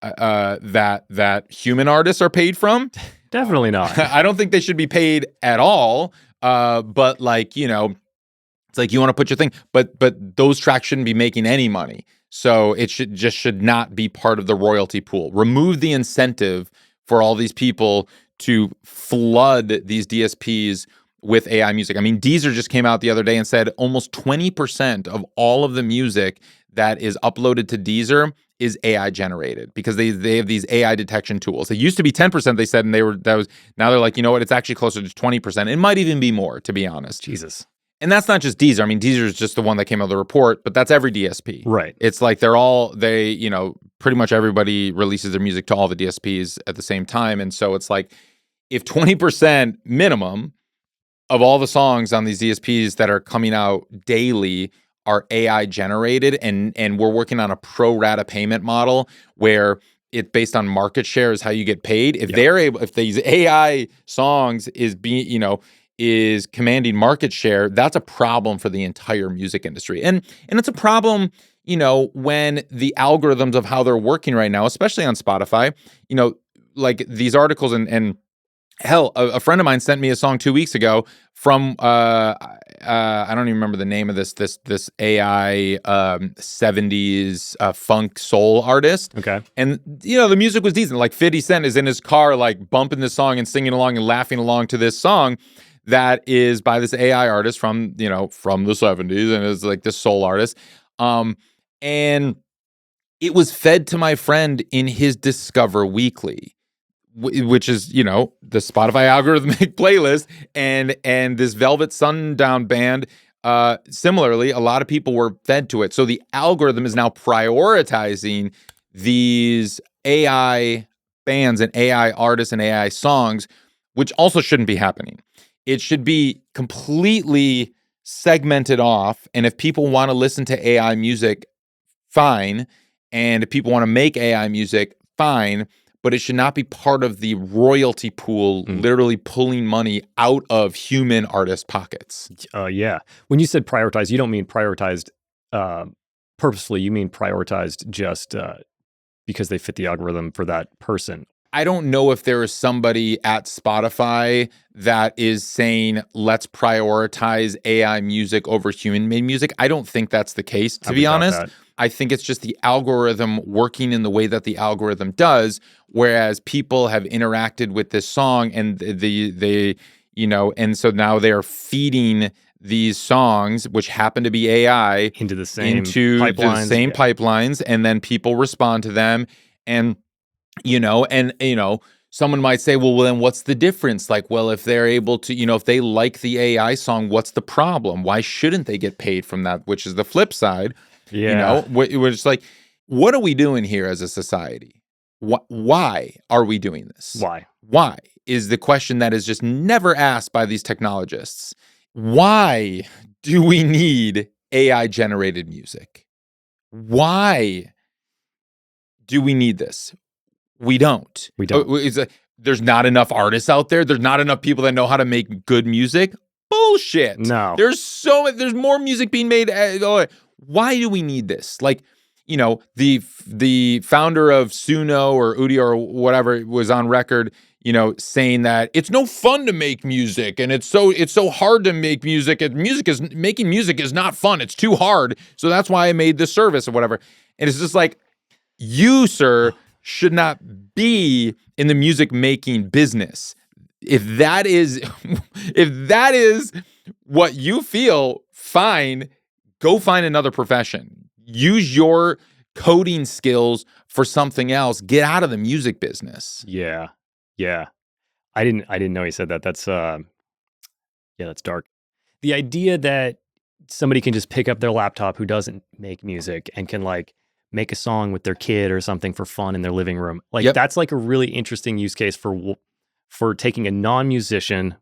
that human artists are paid from. Definitely not. I don't think they should be paid at all. But like, it's like you want to put your thing, but those tracks shouldn't be making any money. So it should not be part of the royalty pool. Remove the incentive for all these people to flood these DSPs with AI music. I mean, Deezer just came out the other day and said almost 20% of all of the music that is uploaded to Deezer is AI generated because they have these AI detection tools. It used to be 10%, they said, and now they're like, you know what, it's actually closer to 20%. It might even be more, to be honest. Jesus. And that's not just Deezer. I mean, Deezer is just the one that came out of the report, but that's every DSP. Right. It's like pretty much everybody releases their music to all the DSPs at the same time. And so it's like, if 20% minimum of all the songs on these DSPs that are coming out daily are AI generated, and we're working on a pro rata payment model where it's based on market share is how you get paid. If they're able, if these AI songs is being, is commanding market share, that's a problem for the entire music industry. And it's a problem, when the algorithms of how they're working right now, especially on Spotify, like these articles and hell, a friend of mine sent me a song 2 weeks ago from I don't even remember the name of this AI 70s funk soul artist. Okay. And the music was decent. Like 50 Cent is in his car like bumping this song and singing along and laughing along to this song that is by this AI artist from the 70s, and is like this soul artist. And it was fed to my friend in his Discover Weekly, which is the Spotify algorithmic playlist, and this Velvet Sundown band. Similarly, a lot of people were fed to it, so the algorithm is now prioritizing these AI bands and AI artists and AI songs, which also shouldn't be happening. It should be completely segmented off, and if people want to listen to AI music, fine, and if people want to make AI music, fine. But it should not be part of the royalty pool, literally pulling money out of human artist pockets. Yeah. When you said prioritize, you don't mean prioritized purposefully. You mean prioritized just because they fit the algorithm for that person. I don't know if there is somebody at Spotify that is saying, let's prioritize AI music over human-made music. I don't think that's the case, to be honest. I think it's just the algorithm working in the way that the algorithm does, whereas people have interacted with this song and and so now they are feeding these songs, which happen to be AI, into the same pipelines, and then people respond to them, and someone might say, well, then what's the difference? Like, well, if they're able to, if they like the AI song, what's the problem? Why shouldn't they get paid from that? Which is the flip side. Yeah. We're just like, what are we doing here as a society? Why are we doing this? Why is the question that is just never asked by these technologists. Why do we need AI generated music? Why do we need this? We don't. There's not enough artists out there. There's not enough people that know how to make good music. Bullshit. No. There's more music being made. Why do we need this? Like, the founder of Suno or Udio or whatever was on record, saying that it's no fun to make music and it's so hard to make music, and making music is not fun. It's too hard. So that's why I made this service or whatever. And it's just like, you, sir, should not be in the music making business. If that is what you feel, fine, go find another profession. Use your coding skills for something else. Get out of the music business. Yeah. I didn't know he said that. That's that's dark. The idea that somebody can just pick up their laptop who doesn't make music and can like make a song with their kid or something for fun in their living room. Like, that's like a really interesting use case for taking a non-musician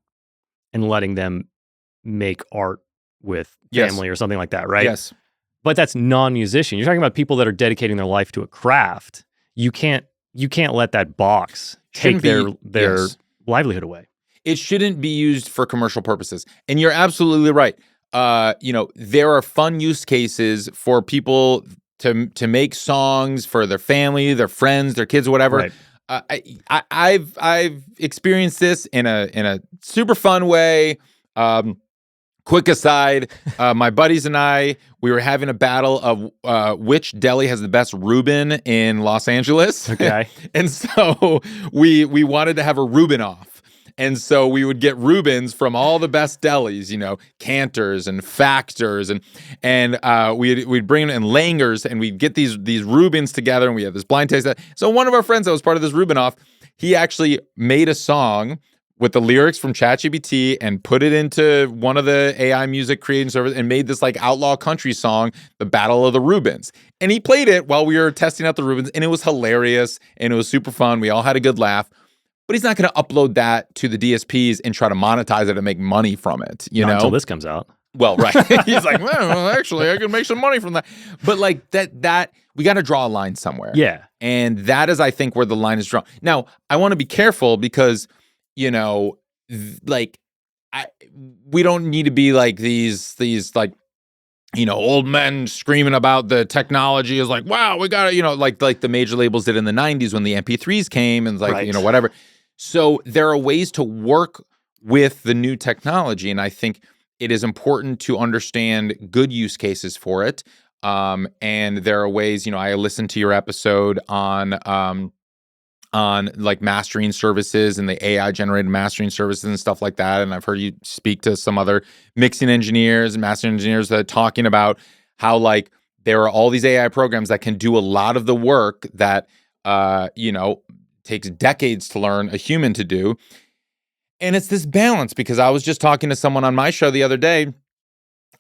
and letting them make art with family or something like that, right? Yes. But that's non-musician. You're talking about people that are dedicating their life to a craft. You can't let that box take their livelihood away. It shouldn't be used for commercial purposes. And you're absolutely right. There are fun use cases for people to make songs for their family, their friends, their kids, whatever. Right. I've experienced this in a super fun way. Quick aside, my buddies and I, we were having a battle of which deli has the best Reuben in Los Angeles. Okay. And so we wanted to have a Reuben off. And so we would get Reubens from all the best delis, Cantor's and Factor's, and we'd bring in Langers, and we'd get these Reubens together, and we had this blind taste. So one of our friends that was part of this Reuben off, he actually made a song with the lyrics from ChatGPT and put it into one of the AI music creating services and made this like outlaw country song, The Battle of the Reubens. And he played it while we were testing out the Reubens, and it was hilarious and it was super fun. We all had a good laugh. But he's not going to upload that to the DSPs and try to monetize it and make money from it, Not until this comes out. Well, right. He's like, well, actually, I can make some money from that. But like that we got to draw a line somewhere. Yeah. And that is, I think, where the line is drawn. Now, I want to be careful because, like we don't need to be like these like, old men screaming about the technology is like, wow, we got to, like the major labels did in the 90s when the MP3s came and like, Right. whatever. So there are ways to work with the new technology. And I think it is important to understand good use cases for it. And there are ways, I listened to your episode on like mastering services and the AI generated mastering services and stuff like that. And I've heard you speak to some other mixing engineers and mastering engineers that are talking about how like there are all these AI programs that can do a lot of the work that, takes decades to learn a human to do. And it's this balance because I was just talking to someone on my show the other day,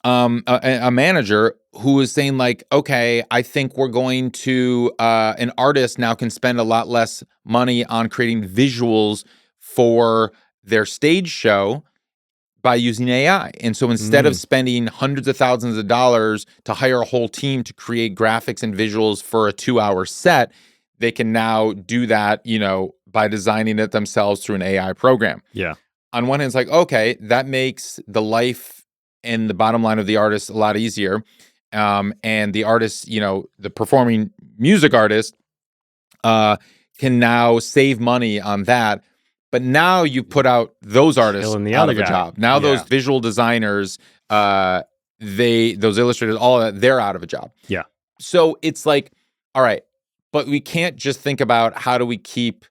a manager who was saying like, okay, I think we're going to an artist now can spend a lot less money on creating visuals for their stage show by using AI. And so instead of spending hundreds of thousands of dollars to hire a whole team to create graphics and visuals for a 2-hour set, they can now do that, by designing it themselves through an AI program. Yeah. On one hand, it's like, okay, that makes the life and the bottom line of the artist a lot easier. And the artist, the performing music artist, can now save money on that. But now you put out those artists out of a job. Now those visual designers, those illustrators, all of that, they're out of a job. Yeah. So it's like, all right, but we can't just think about how do we keep,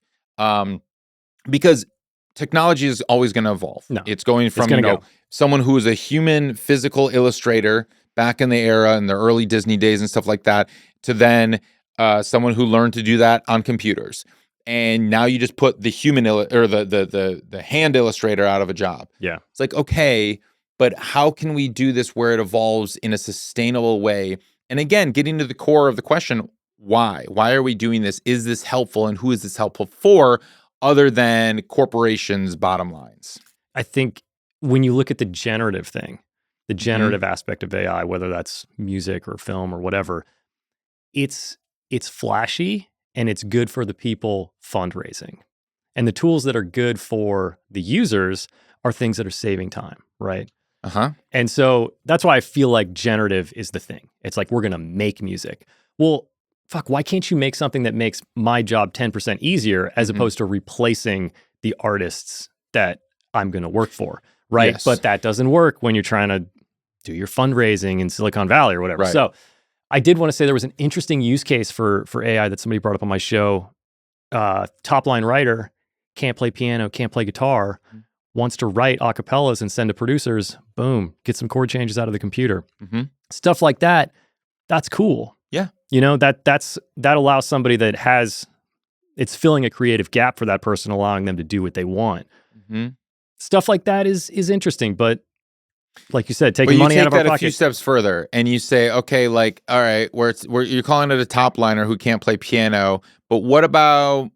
because technology is always going to evolve. No, it's going from, someone who is a human physical illustrator back in the era in the early Disney days and stuff like that, to then someone who learned to do that on computers. And now you just put the human or the hand illustrator out of a job. Yeah. It's like, okay, but how can we do this where it evolves in a sustainable way? And again, getting to the core of the question, why? Why are we doing this? Is this helpful? And who is this helpful for other than corporations' bottom lines? I think when you look at the generative thing, the generative aspect of AI, whether that's music or film or whatever, it's flashy and it's good for the people fundraising. And the tools that are good for the users are things that are saving time, right? And so that's why I feel like generative is the thing. It's like, we're going to make music. Well, fuck, why can't you make something that makes my job 10% easier as opposed to replacing the artists that I'm going to work for, right? Yes. But that doesn't work when you're trying to do your fundraising in Silicon Valley or whatever. Right. So I did want to say there was an interesting use case for AI that somebody brought up on my show. Top line writer, can't play piano, can't play guitar, wants to write acapellas and send to producers. Boom, get some chord changes out of the computer. Stuff like that. That's cool. Yeah. That allows somebody that it's filling a creative gap for that person, allowing them to do what they want. Stuff like that is interesting, but like you said, taking money out of our pocket. You take that a few steps further and you say, okay, like, all right, where you're calling it a top liner who can't play piano, but what about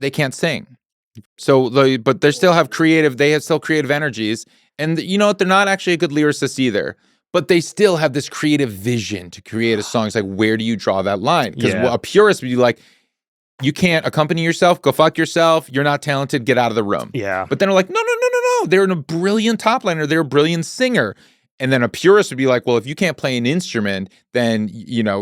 they can't sing? So, but they still have creative energies, and you know what? They're not actually a good lyricist either, but they still have this creative vision to create a song. It's like, where do you draw that line? Because a purist would be like, you can't accompany yourself, go fuck yourself, you're not talented, get out of the room. Yeah. But then they're like, no, they're a brilliant top liner, they're a brilliant singer. And then a purist would be like, well, if you can't play an instrument, then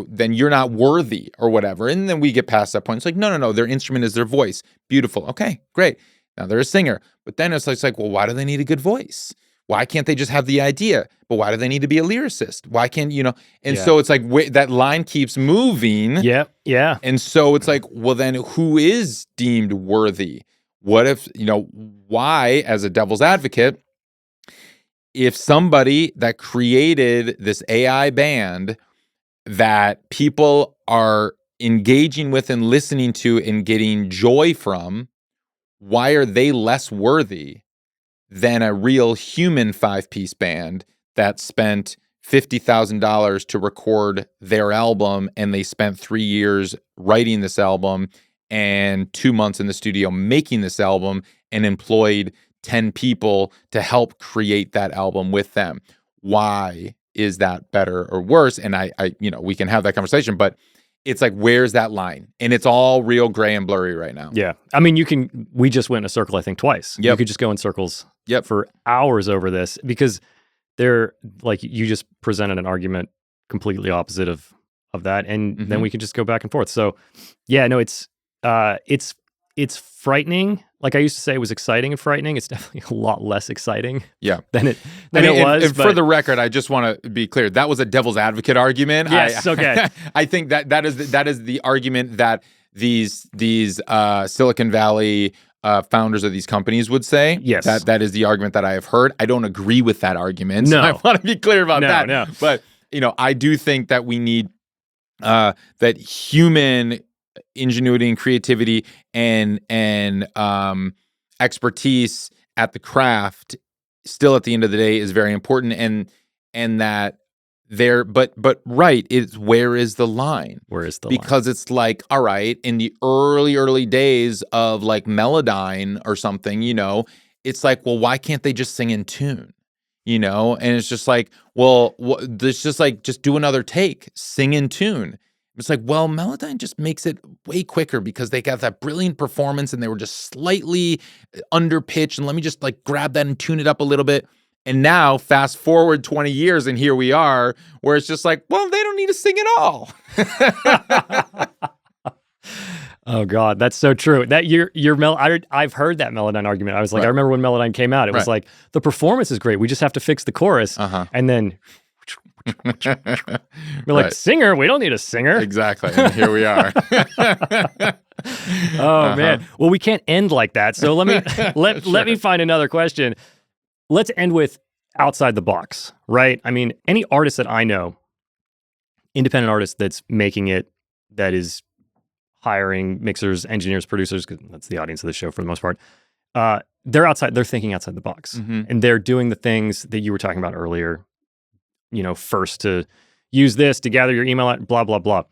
then you're not worthy or whatever. And then we get past that point. It's like, no, their instrument is their voice. Beautiful. Okay, great. Now they're a singer. But then it's like, well, why do they need a good voice? Why can't they just have the idea? But why do they need to be a lyricist? Why can't, And so it's like, that line keeps moving. Yeah. And so it's like, well, then who is deemed worthy? What if, why, as a devil's advocate, if somebody that created this AI band that people are engaging with and listening to and getting joy from, why are they less worthy than a real human 5-piece band that spent $50,000 to record their album and they spent 3 years writing this album and 2 months in the studio making this album and employed 10 people to help create that album with them? Why is that better or worse? And I we can have that conversation, but it's like, where's that line? And it's all real gray and blurry right now. Yeah. I mean, we just went in a circle, I think, twice. You could just go in circles Yep. for hours over this because they're like you just presented an argument completely opposite of that, and then we can just go back and forth. So, yeah, no, it's frightening. Like I used to say, it was exciting and frightening. It's definitely a lot less exciting. Yeah. than it was. And for the record, I just want to be clear. That was a devil's advocate argument. Yes. Okay. I think that is the argument that these Silicon Valley founders of these companies would say. Yes. That is the argument that I have heard. I don't agree with that argument. No. I want to be clear about that. No. But I do think that we need that human ingenuity and creativity and expertise at the craft still at the end of the day is very important, and that there but right is where is the line? Because it's like, all right, in the early days of like Melodyne or something, it's like, well, why can't they just sing in tune? And it's just like, well, there's just like, just do another take, sing in tune. It's like, well, Melodyne just makes it way quicker because they got that brilliant performance and they were just slightly under pitch. And let me just like grab that and tune it up a little bit. And now fast forward 20 years and here we are where it's just like, well, they don't need to sing at all. Oh God, that's so true. That I've heard that Melodyne argument. I was like, I remember when Melodyne came out, it was like, the performance is great. We just have to fix the chorus. And then we're like, singer? We don't need a singer. Exactly. And here we are. Oh man. Well, we can't end like that. So let me find another question. Let's end with outside the box, right? I mean, any artist that I know, independent artist that's making it, that is hiring mixers, engineers, producers, because that's the audience of the show for the most part. They're thinking outside the box. And they're doing the things that you were talking about earlier. First to use this to gather your email, blah, blah, blah.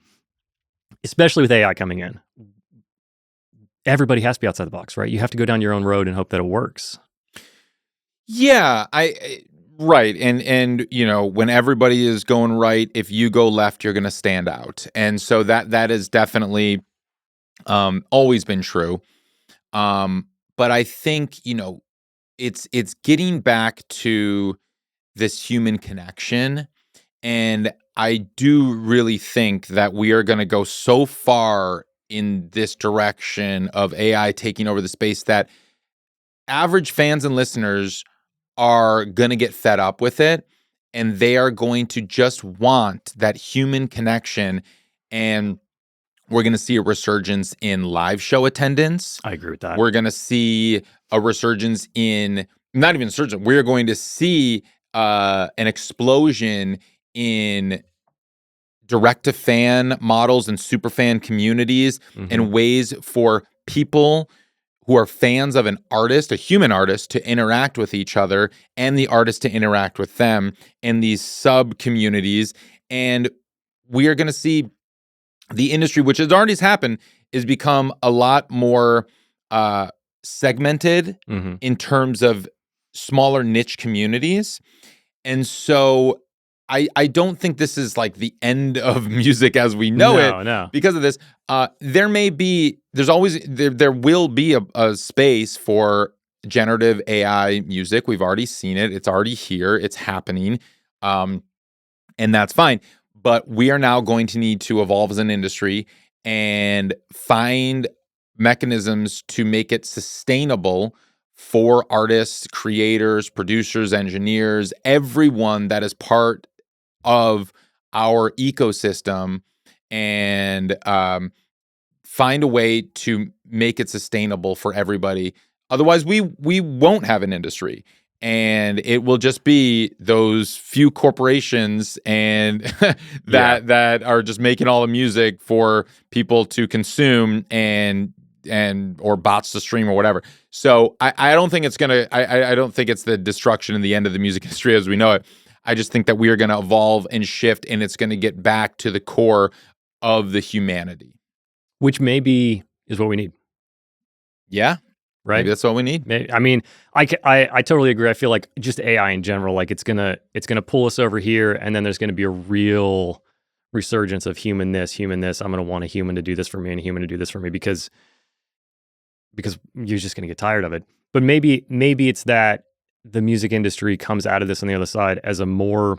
Especially with AI coming in. Everybody has to be outside the box, right? You have to go down your own road and hope that it works. Yeah, right. And when everybody is going right, if you go left, you're going to stand out. And so that is definitely always been true. But I think, it's getting back to this human connection. And I do really think that we are going to go so far in this direction of AI taking over the space that average fans and listeners are going to get fed up with it. And they are going to just want that human connection. And we're going to see a resurgence in live show attendance. I agree with that. We're going to see a resurgence in, not even resurgence, we're going to see an explosion in direct-to-fan models and superfan communities and ways for people who are fans of an artist, a human artist, to interact with each other and the artist to interact with them in these sub-communities. And we are going to see the industry, which has already happened, is become a lot more segmented in terms of smaller niche communities. And so I don't think this is like the end of music as we know it. No. Because of this. There will be a space for generative AI music. We've already seen it. It's already here. It's happening. And that's fine. But we are now going to need to evolve as an industry and find mechanisms to make it sustainable for artists, creators, producers, engineers, everyone that is part of our ecosystem, and find a way to make it sustainable for everybody. Otherwise, we won't have an industry. And it will just be those few corporations and that are just making all the music for people to consume and or bots to stream or whatever. So I don't think it's I don't think it's the destruction and the end of the music industry as we know it. I just think that we are going to evolve and shift, and it's going to get back to the core of the humanity, which maybe is what we need. Yeah. Right. Maybe that's what we need. I mean, I totally agree. I feel like just AI in general, like it's gonna pull us over here, and then there's gonna be a real resurgence of human this. I'm gonna want a human to do this for me and a human to do this for me because you're just gonna get tired of it. But maybe it's that the music industry comes out of this on the other side as a more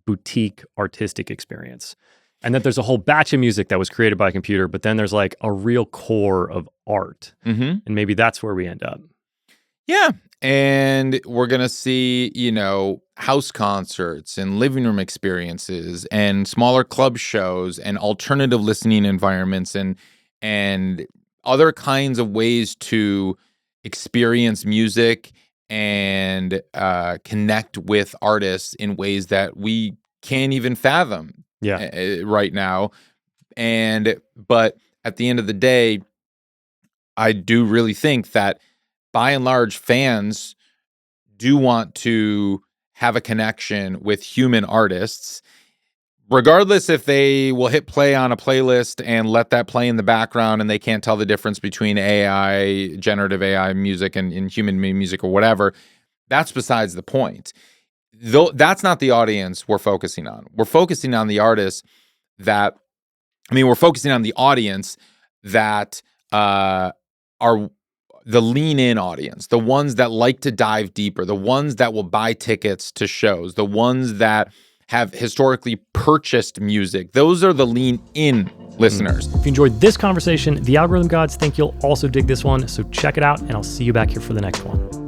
boutique artistic experience. And that there's a whole batch of music that was created by a computer, but then there's like a real core of art. Mm-hmm. And maybe that's where we end up. Yeah. And we're going to see, house concerts and living room experiences and smaller club shows and alternative listening environments and other kinds of ways to experience music and connect with artists in ways that we can't even fathom right now. But at the end of the day, I do really think that by and large, fans do want to have a connection with human artists, regardless if they will hit play on a playlist and let that play in the background and they can't tell the difference between AI, generative AI music and human made music or whatever. That's besides the point. Though that's not the audience we're focusing on. We're focusing on the artists we're focusing on the audience that are the lean in audience, the ones that like to dive deeper, the ones that will buy tickets to shows, the ones that have historically purchased music. Those are the lean in listeners. If you enjoyed this conversation, the algorithm gods think you'll also dig this one. So check it out, and I'll see you back here for the next one.